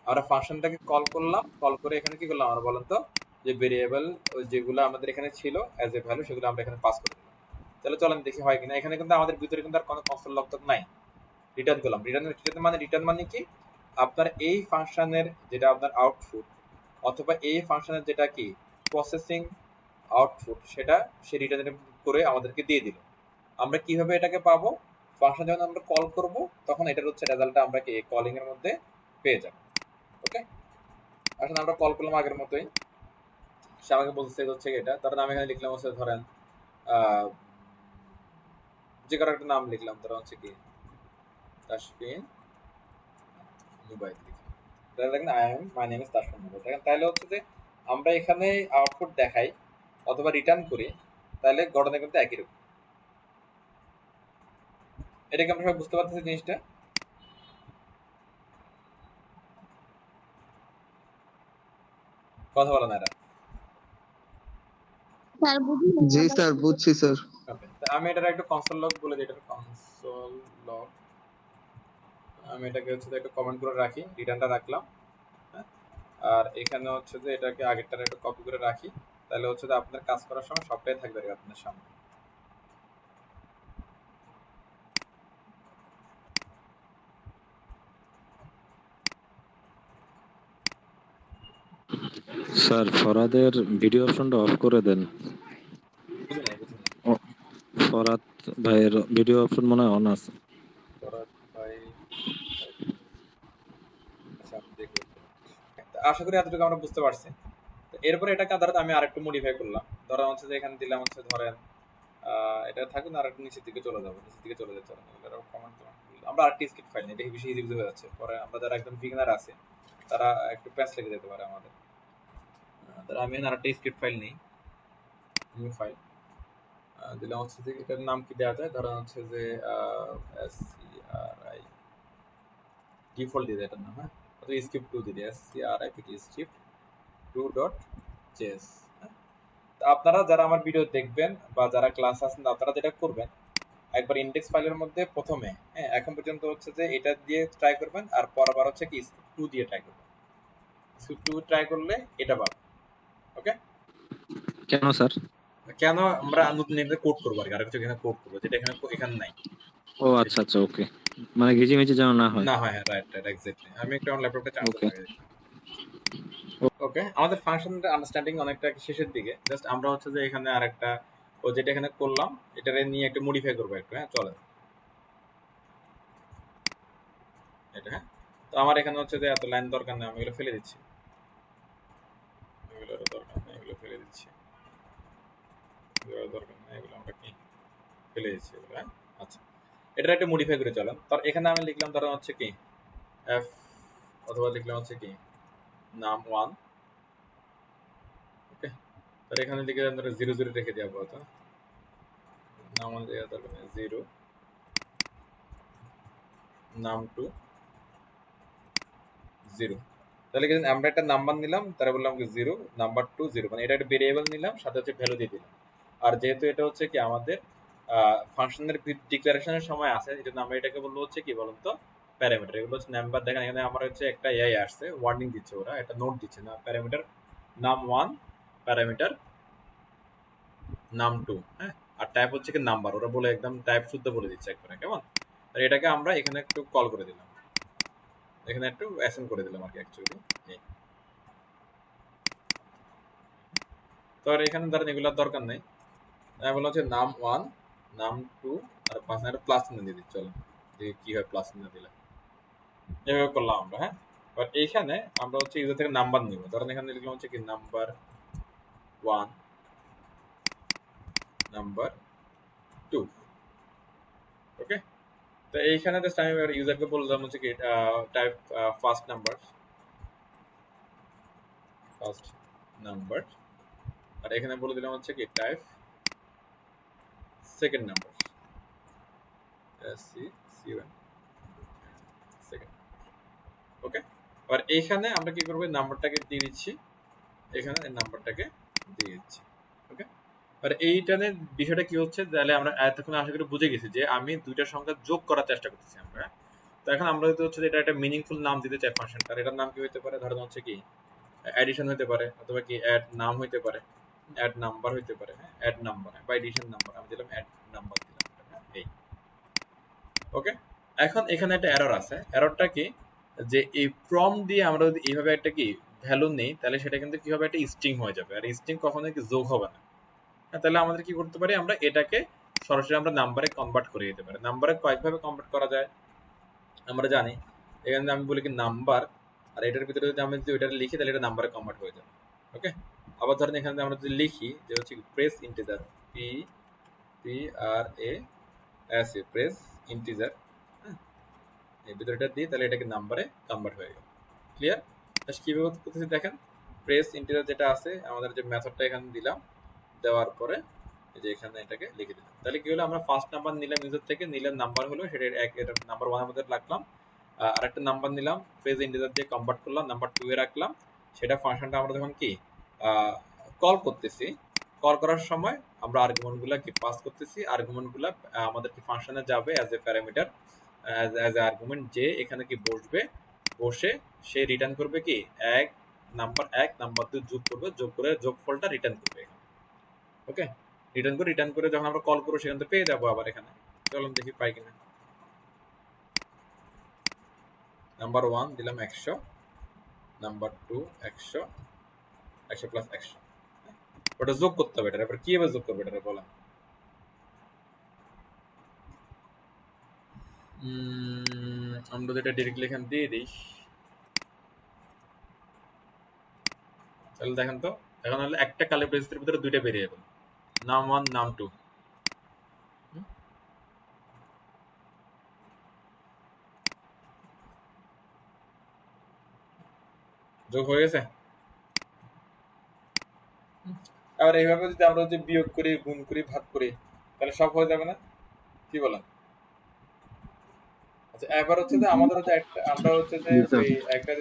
আমরা ফাংশনটাকে কল করলাম, কল করে এখানে কি করলাম আমরা বলেন তো, যে ভেরিয়েবল যেগুলো আমাদের এখানে ছিল অ্যাজ এ ভ্যালু সেগুলো আমরা এখানে পাস করে দিলাম। তাহলে চলেন দেখি হয় কিনা। এখানে কিন্তু আমাদের ভিতরে কিন্তু আর কোনো কনসোল লগ নাই, রিটার্ন করলাম। রিটার্ন মানে কি, আপনার এই ফাংশনের যেটা আপনার আউটপুট, অথবা এই ফাংশনের যেটা কি প্রসেসিং আউটপুট, সেটা সে রিটার্ন করে আমাদেরকে দিয়ে দিল। আমরা কিভাবে এটাকে পাবো, ফাংশন যখন আমরা কল করব তখন এটার হচ্ছে রেজাল্টটা আমরা কি কলিং এর মধ্যে পেয়ে যাব, ওকে। এখন আমরা কল করলাম আগের মতোই, সে আমাকে বলছে হচ্ছে এটা, ধরেন আমি এখানে লিখলাম হচ্ছে ধরেন যে কারো একটা নাম লিখলাম, ধরেন হচ্ছে কি তাসফিন মোবাইল লিখলাম, মাই নেম ইজ তাসফিন মোবাইল। দেখেন তাহলে হচ্ছে যে আমরা এখানে আউটপুট দেখাই অথবা রিটার্ন করি, তাহলে ঘটনা কিন্তু একই রকম। এটাকে আমরা সবাই বুঝতে পারতেছি জিনিসটা। কথা বলো না এরা। স্যার বুঝি জি স্যার, বুঝছি স্যার। ওকে, আমি এটার একটু কনসোল লগ বলে দিই, এটার কনসোল লগ। আমি এটাকে হচ্ছে একটু কমেন্ট করে রাখি, রিটার্নটা রাখলাম, হ্যাঁ। আর এখানে হচ্ছে যে এটাকে আগেরটার একটু কপি করে রাখি, তাহলে হচ্ছে যে আপনার কাজ করার সময় সবটাই থাকবে আপনার সামনে। স্যার ফরাদের ভিডিও অপশনটা অফ করে দেন। বুঝি নাই। ফরাদ ভাইয়ের ভিডিও অপশন মনে হয় অন আছে। ফরাদ ভাই, আচ্ছা আমি দেখব। আশা করি এতটুকু আমরা বুঝতে পারছি। তো এরপরে এটাকে ধরেন আমি আরেকটু মডিফাই করলাম, ধরেন হচ্ছে যে এখানে দিলাম হচ্ছে ধরেন এটা থাকুন, আর একটু নিচের দিকে চলে যাবো, কমেন্ট আমরা আরেকটি স্ক্রিপ্ট ফাইল নিই, দেখি বেশি ইজি হয়ে যাচ্ছে। পরে আমরা যারা একদম বিগিনার আছে তারা একটু প্যাচ লেগে যেতে পারে আমাদের। তারা আমি আরেকটা স্ক্রিপ্ট ফাইল নিই, নিউ ফাইল দিলাম হচ্ছে যে এটার নাম কি দেওয়া যায়, ধরেন হচ্ছে যে SCRI ডিফল্ট দিয়ে দেয় এটার নাম, হ্যাঁ। অথবা স্ক্রিপ্ট 2 দিয়ে দেয়, SCRIPT স্ক্রিপ্ট 2.js। আপনারা যারা আমার ভিডিও দেখবেন বা যারা ক্লাস আছেন, আপনারা যেটা করবেন একবার ইন্ডেক্স ফাইলের মধ্যে প্রথমে, হ্যাঁ এখন পর্যন্ত হচ্ছে যে এটা দিয়ে ট্রাই করবেন, আর পরবার হচ্ছে কি স্ক্রিপ্ট 2 দিয়ে ট্রাই করবেন। স্ক্রিপ্ট 2 ট্রাই করলে এটা পাবেন, ওকে। কেন স্যার? কেন আমরা নতুন এখানে কোড করবো আর কিছু এখানে কোড করবো, যেটা এখানে নাই। ও আচ্ছা আচ্ছা, ওকে, মানে ঘিজিমিজি যেন না হয়। না হয়, হ্যাঁ রাইট এক্স্যাক্টলি। আমি একটু আমার ল্যাপটপটা চার্জ ওকে। লাগাই। ওকে, আমাদের ফাংশনটা আন্ডারস্ট্যান্ডিং অনেকটা শেষের দিকে, জাস্ট আমরা হচ্ছে যে এখানে আরেকটা ও যেটা এখানে করলাম এটারে নিয়ে একটু মডিফাই করবো একটু, হ্যাঁ চলেন এটা, হ্যাঁ। তো আমার এখানে হচ্ছে যে এত লাইন দরকার নেই, আমি এগুলো ফেলে দিচ্ছি, এগুলোর দরকার নেই, এগুলো ফেলে দিচ্ছি, এগুলোর দরকার নেই, এগুলো আমরা কি ফেলে দিচ্ছি এগুলো, হ্যাঁ। আচ্ছা, এটা একটু মডিফাই করে চলেন। তার এখানে আমি লিখলাম ধরেন হচ্ছে কি এফ, অথবা লিখলাম হচ্ছে কি নাম 1, ওকে। তার এখানে লিখে ধরে 0 0 রেখে দেওয়া আপাতত, নাম 1 দেওয়া দরকার নেই, 0, নাম 2 0। তাহলে কি আমরা একটা নাম্বার নিলাম, তারা বললাম কি 0, নাম্বার 2 0, মানে এটা একটা ভেরিয়েবল নিলাম, সাথে হচ্ছে ভ্যালু দিয়ে দিলাম। আর যেহেতু এটা হচ্ছে কি আমাদের ফাংশনের ডিক্লারেশনের সময় আছে, এই জন্য আমরা এটাকে বলবো হচ্ছে কি বলুন তো প্যারামিটার, এগুলো হচ্ছে নাম্বার। দেখেন এখানে আমার হচ্ছে একটা এআই আসছে, ওয়ার্নিং দিচ্ছে, ওরা একটা নোট দিচ্ছে না, প্যারামিটার num1, প্যারামিটার num2, হ্যাঁ, আর টাইপ হচ্ছে কি নাম্বার, ওরা বলে একদম টাইপ শুদ্ধ বলে দিচ্ছে একবারে, কেমন। আর এটাকে আমরা এখানে একটু কল করে দিলাম, এখানে একটু অ্যাসাইন করে দিলাম আর কি অ্যাকচুয়ালি। তো আর এখানে ধরেন এগুলোর দরকার নেই, বলা হচ্ছে num1, num2 আর পাঁচ একটা প্লাস চিহ্ন দিয়ে দিচ্ছি। চলো দেখি কি হয় প্লাস চিহ্ন দিলে। এভাবে করলাম আমরা, হ্যাঁ। আর এইখানে আমরা হচ্ছে ইউজার থেকে নাম্বার নিব, ধরেন এখানে লিখলাম হচ্ছে কি নাম্বার 1, নাম্বার 2, ওকে। তো এইখানে জাস্ট আমি ইউজারকে বললাম হচ্ছে কি টাইপ ফার্স্ট নাম্বার, আর এখানে বলে দিলাম হচ্ছে কি টাইপ সেকেন্ড নাম্বার, সেকেন্ড, ওকে। আর এইখানে আমরা কি করবো, নাম্বারটাকে দিয়ে দিচ্ছি, এখানে নাম্বারটাকে দিয়ে দিচ্ছি, ওকে। আর এইটানে বিষয়টা কি হচ্ছে, তাহলে আমরা এতক্ষণ আশা করি বুঝে গেছি যে আমি দুইটা সংখ্যা যোগ করার চেষ্টা করতেছি আমরা। তো এখন আমরা যদি হচ্ছে এটা একটা মিনিংফুল নাম দিতে চাই ফাংশনটার, এটার নাম কি হতে পারে, ধরেন হচ্ছে কি অ্যাডিশন হতে পারে, অথবা কি অ্যাড নাম হতে পারে, অ্যাড নাম্বার হতে পারে, হ্যাঁ, অ্যাড নাম্বার বা এডিশন নাম্বার, আমি দিলাম অ্যাড নাম্বার দিলাম, এই, ওকে। এখন এখানে একটা এরর আছে, এররটা কি, যে এই প্রম্পট দিয়ে আমরা যদি এইভাবে একটা কি ভ্যালু নেই, তাহলে সেটা কিন্তু কি হবে, একটা স্ট্রিং হয়ে যাবে, আর স্ট্রিং কখনোই কি যোগ হবে না। তাহলে আমাদের কি করতে পারি, আমরা এটাকে সরাসরি আমরা নাম্বারে কনভার্ট করে দিতে পারি। নাম্বারে কয়েকভাবে কনভার্ট করা যায় আমরা জানি, এখানে আমি বলি কি নাম্বার, আর এটার ভিতরে যদি আমি যদি ওইটা লিখি তাহলে এটা নাম্বারে কনভার্ট হয়ে যাবে, ওকে। আবার ধরেন এখানে আমরা যদি লিখি যে হচ্ছে press integer, PRAS, press integer, হ্যাঁ, এই ভিতরেটা দিই, তাহলে এটাকে নাম্বারে কনভার্ট হয়ে গেল। ক্লিয়ার? কিভাবে করতেছি দেখেন, প্রেস ইন্টিজার যেটা আছে আমাদের যে মেথডটা এখানে দিলাম, দেওয়ার পরে এই যে এখানে এটাকে লিখে দিলাম, তাহলে কি হলো, আমরা ফার্স্ট নাম্বার নিলাম ইউজার থেকে, নিলাম নাম্বার হলো সেটা এটা নাম্বার 1 এর মধ্যে রাখলাম, আর একটা নাম্বার নিলাম ফ্রেজ ইন্টিজার দিয়ে কনভার্ট করলাম, নাম্বার 2 এ রাখলাম, সেটা ফাংশনটা আমরা যখন কি কল করতেছি, কল করার সময় আমরা আর্গুমেন্টগুলো কি পাস করতেছি, আর্গুমেন্টগুলো আমাদের কি ফাংশনে যাবে as a parameter, as a argument, যে এখানে কি বসবে, বসে সে রিটার্ন করবে কি নাম্বার 1 নাম্বার 2 যোগ করবে, যোগ করে যোগফলটা রিটার্ন করবে, ওকে। রিটার্ন করে যখন আমরা কল করবো সেখান থেকে পেয়ে যাবো আবার এখানে। চলুন দেখি পাই কিনা। নাম্বার 1 দিলাম 100, নাম্বার 2 100, 100 প্লাস 100, ওটা যোগ করতে হবে, এটা এবার কিভাবে যোগ করবে এটা বলেন। আমরা যেটা ডিরেক্টলি এখানে দিয়ে দিই, তাহলে দেখেন তো এখন হলো একটা কালি ব্রেসের ভিতরে দুইটা ভেরিয়েবল, num1 num2, যোগ হয়ে গেছে। আবার এইভাবে যদি আমরা যদি বিয়োগ করি, গুণ করি, ভাগ করি, তাহলে সব হয়ে যাবে না, কি বলেন? আচ্ছা, এবার হচ্ছে যে আমাদের হচ্ছে আমরা হচ্ছে যে একটা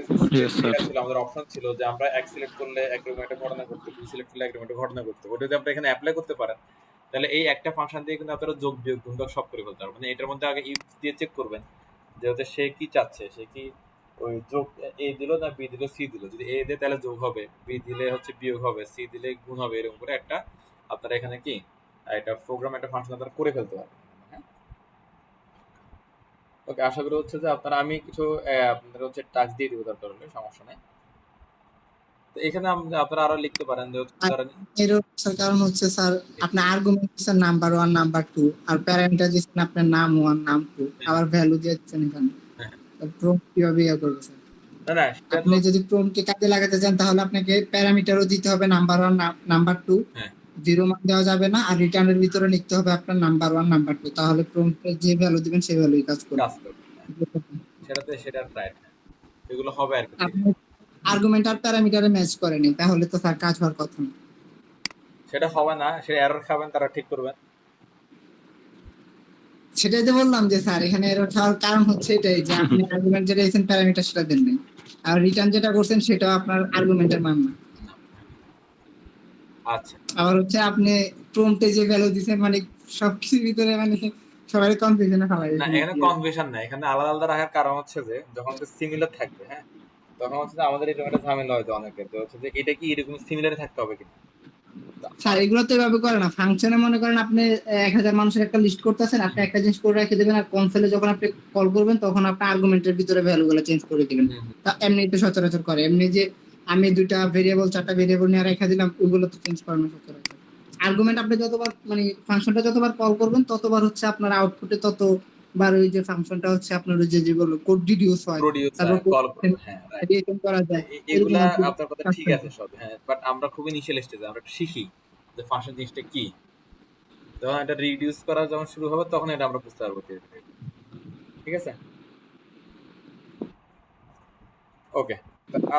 ছিল, আমাদের অপশন ছিল যে আমরা এক সিলেক্ট করলে একরকম একটা ঘটনা ঘটতো, দুই সিলেক্ট করলে একরকম একটা ঘটনা ঘটতো, ওটা যদি আপনি এখানে অ্যাপ্লাই করতে পারেন, তাহলে এই একটা ফাংশন দিয়ে কিন্তু আপনারা যোগ বিয়োগ গুণ ভাগ সব করে ফেলতে পারবেন। মানে এটার মধ্যে আগে ইফ দিয়ে চেক করবেন যে হচ্ছে সে কি চাচ্ছে, সে কি ওই যোগ এ দিল না বি দিল সি দিল, যদি এ দিয়ে তাহলে যোগ হবে, বি দিলে হচ্ছে বিয়োগ হবে, সি দিলে গুণ হবে, এরকম করে একটা আপনারা এখানে কি একটা প্রোগ্রাম, একটা ফাংশন আপনারা করে ফেলতে পারবেন। ওকে, আশা করি হচ্ছে যে আপনারা, আমি কিছু আপনাদের হচ্ছে টাস্ক দিয়ে দিব, দরকার হলে সমস্যা নেই। তো এখানে আপনারা আরো লিখতে পারেন যে এর কারণ হচ্ছে স্যার আপনার আর্গুমেন্ট দিচ্ছেন নাম্বার 1 নাম্বার 2 আর প্যারামিটার দিচ্ছেন আপনার নাম 1 নাম 2 আবার ভ্যালু দিচ্ছেন এখানে, প্রম্পট কিভাবে ইয়া করবে স্যার? না আপনি যদি প্রম্পটকে কাজে লাগাতে চান তাহলে আপনাকে প্যারামিটারও দিতে হবে নাম্বার 1 নাম্বার 2, জিরো মান দেওয়া যাবে না, আর রিটার্নের ভিতরে লিখতে হবে আপনার নাম্বার 1 নাম্বার 2, তাহলে প্রম্পটে যে ভ্যালু দিবেন সেই ভ্যালুই কাজ করবে। সেটা রাইট, এগুলো হবে আর কি। আর্গুমেন্ট আর প্যারামিটারে ম্যাচ করেনি তাহলে তো স্যার কাজ হওয়ার কথা না, সেটা হবে না, সেটা এরর খাবেন, তারা ঠিক করবেন। সেটাই তো বললাম যে স্যার এখানে এরর খাওয়ার কারণ হচ্ছে এটাই যে আপনি আর্গুমেন্ট যেটা দিয়েছেন প্যারামিটার সেটা দেন নাই, আর রিটার্ন যেটা করছেন সেটাও আপনার আর্গুমেন্টের মান না। আচ্ছা, আবার হচ্ছে আপনি প্রম্পটে যে ভ্যালু দিয়েছেন মানে সবকিছুর ভিতরে মানে সবাই কনফিউশনে ফেলাই না এখানে কনফিউশন নাই, এখানে আলাদা আলাদা রাখার কারণ হচ্ছে যে যখন সিমিলার থাকবে, হ্যাঁ, তখন হচ্ছে যে আমাদের এরকম একটা ঝামেলা হয়তো অনেকের, তো হচ্ছে যে এটা কি এরকম সিমিলার থাকতে হবে কিনা। স্যার এগুলো তো এভাবে করে না। ফাংশনে মনে করেন আপনি 1000 মানুষের একটা লিস্ট করতেছেন, আপনি একটা জিনিস করে রেখে দেবেন, আর কনসোলে যখন আপনি কল করবেন তখন আপনি আর্গুমেন্টের ভিতরে ভ্যালুগুলো চেঞ্জ করে দিবেন। তা এমনি তো সচরাচর করে, এমনি যে আমি 2টা ভেরিয়েবল 4টা ভেরিয়েবল নিয়ে রেখে দিলাম, ওগুলো তো চেঞ্জ করানো সচরাচর। আর্গুমেন্ট আপনি যতবার মানে ফাংশনটা যতবার কল করবেন ততবার হচ্ছে আপনার আউটপুটে ততবার ওই যে ফাংশনটা হচ্ছে আপনার ওই যে যেগুলো কোড ডিডিউস হয়, তারপর কল করবে, হ্যাঁ রাইট, রিটেন করা যায়, এগুলা আপনার কথা ঠিক আছে সব, হ্যাঁ, বাট আমরা খুব ইনিশিয়াল স্টেজে আমরা একটু শিখি যে ফাংশন জিনিসটা কি। যখন এটা রিডিউস করা যখন শুরু হবে তখন এটা আমরা বুঝতে পারবো, ঠিক আছে। ওকে,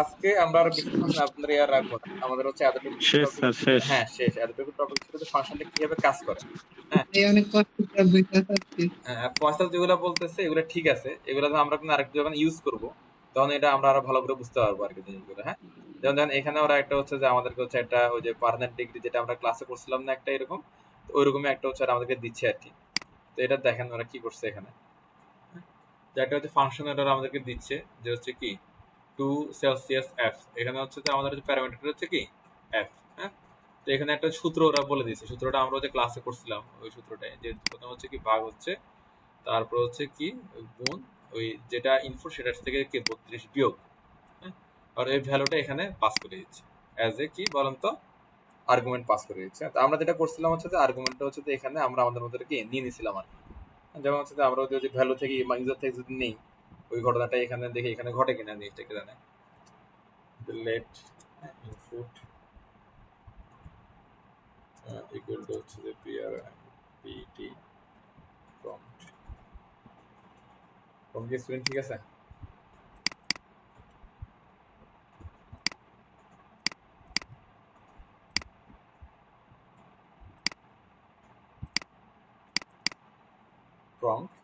আজকে আমরা আর বেশিক্ষণ আপনাদের ইয়ার রাখবো না, আমাদের হচ্ছে এতটুকু শেষ স্যার, শেষ। হ্যাঁ শেষ, এতটুকু টপিক ছিল যে ফাংশনটা কিভাবে কাজ করে। হ্যাঁ এই অনেক কষ্ট করে বুঝতে পারছি। ফসল যেগুলো বলতেছে এগুলো ঠিক আছে, এগুলো আমরা কিন্তু আরেকটু যখন ইউজ করব তখন এটা আমরা আরো ভালো করে বুঝতে পারবো আর কি জিনিসগুলো। হ্যাঁ, যেমন দেখেন এখানে ওরা একটা হচ্ছে যে আমাদেরকে হচ্ছে একটা ওই যে পার্মানেন্ট ডিগ্রি যেটা আমরা ক্লাসে করছিলাম না একটা এরকম, তো ওইরকমই একটা হচ্ছে আমাদেরকে দিচ্ছে আর কি। তো এটা দেখেন ওরা কি করছে এখানে, যে একটা হচ্ছে ফাংশন ওরা আমাদেরকে দিচ্ছে যে হচ্ছে কি 2 সেলসিয়াস এফ, এখানে হচ্ছে যে আমাদের যে প্যারামিটার হচ্ছে কি এফ। হ্যাঁ, তো এখানে একটা সূত্র ওরা বলে দিয়েছে, সূত্রটা আমরা যে ক্লাসে করছিলাম ওই সূত্রটাই, যে প্রথম হচ্ছে কি ভাগ হচ্ছে, তারপর হচ্ছে কি গুণ ওই যেটা ইনপুট সেটার থেকে কি 32 বিয়োগ, হ্যাঁ, আর এই ভ্যালুটা এখানে পাস করে দিচ্ছে অ্যাজ এ কি বলেন তো আর্গুমেন্ট পাস করে দিচ্ছে। তো আমরা যেটা করছিলাম হচ্ছে যে আর্গুমেন্টটা হচ্ছে যে এখানে আমরা আমাদের মধ্যে কি নিয়ে নিছিলাম আর কি। যেমন হচ্ছে যে আমরা যদি ভ্যালু থেকে বা ইউজার থেকে যদি নেই, ওই ঘটনাটা এখানে দেখি এখানে ঘটে কিনা জিনিসটাকে জানে। লেট ইনপুট ইকুয়াল টু হচ্ছে যে PR PT prompt prompt screen, ঠিক আছে। প্রম্পট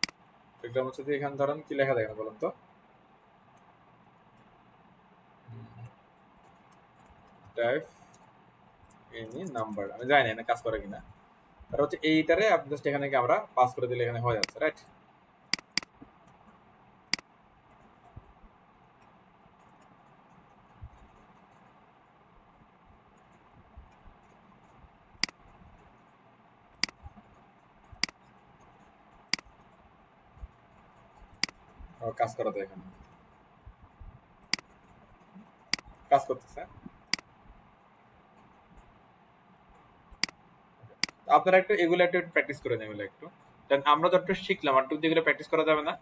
একদম হচ্ছে যে এখানে ধরেন কি লেখা দেখেন বলুন তো, টাইপ এনি নাম্বার, আমি জানি না কাজ করে কিনা, আর হচ্ছে এইটারে আপনি জাস্ট এখানে আমরা পাস করে দিলে এখানে হয়ে যাচ্ছে, রাইট। কাজ করা তো এখানে কাজ করতেছে। আপনারা একটু এগুলো একটু প্র্যাকটিস করে নেবেন একটু, দেন আমরা যতটুকু শিখলাম আর একটু এগুলো প্র্যাকটিস করা যাবে না।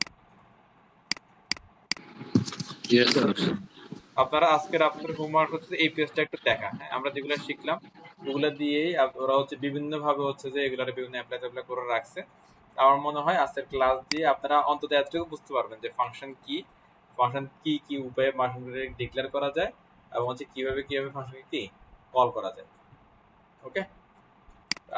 Yes sir. আপনারা আজকের আপনাদের হোমওয়ার্ক হচ্ছে এই পেজটা একটু দেখা, হ্যাঁ, আমরা যেগুলো শিখলাম ওগুলো দিয়েই ওরা হচ্ছে বিভিন্ন ভাবে হচ্ছে যে এগুলোর বিভিন্ন অ্যাপ্লাই করে রাখছে। আমার মনে হয় আজকের ক্লাস দিয়ে আপনারা অন্তত এতটুকু বুঝতে পারবেন যে ফাংশন কি কি উপায়ে ফাংশনকে ডিক্লেয়ার করা যায় এবং হচ্ছে কিভাবে ফাংশনকে কি কল করা যায়। ওকে,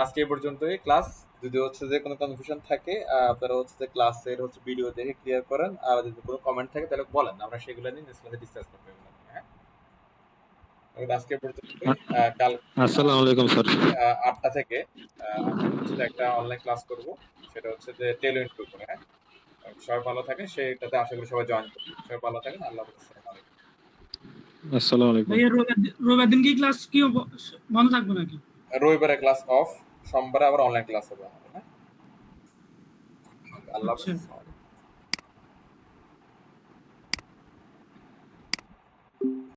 আজকে এই পর্যন্তই ক্লাস। যদি হচ্ছে যে কোনো কনফিউশন থাকে আপনারা হচ্ছে যে ক্লাসের হচ্ছে ভিডিও দেখে ক্লিয়ার করেন, আর যদি কোনো কমেন্ট থাকে তাহলে বলেন, আমরা সেগুলো নিয়ে নেক্সট ক্লাসে ডিসকাস করব। হ্যাঁ, আজকে পর্যন্ত কাল আসসালামু আলাইকুম স্যার। 8টা থেকে আমরা একটা অনলাইন ক্লাস করব, সেটা হচ্ছে যে টেলো ইন্ট্রো করে। হ্যাঁ, সবাই ভালো থাকে, সেটাতে আশা করি সবাই জয়েন করবে। সবাই ভালো থাকেন, আল্লাহ হাফেজ। আসসালামু আলাইকুম। ভাইয়া রবিবার দিন কি ক্লাস কি বন্ধ থাকবে নাকি? রবিবারে ক্লাস অফ, সোমবারে আবার অনলাইন ক্লাস হবে আমাদের। হ্যাঁ, আল্লাহ হাফেজ।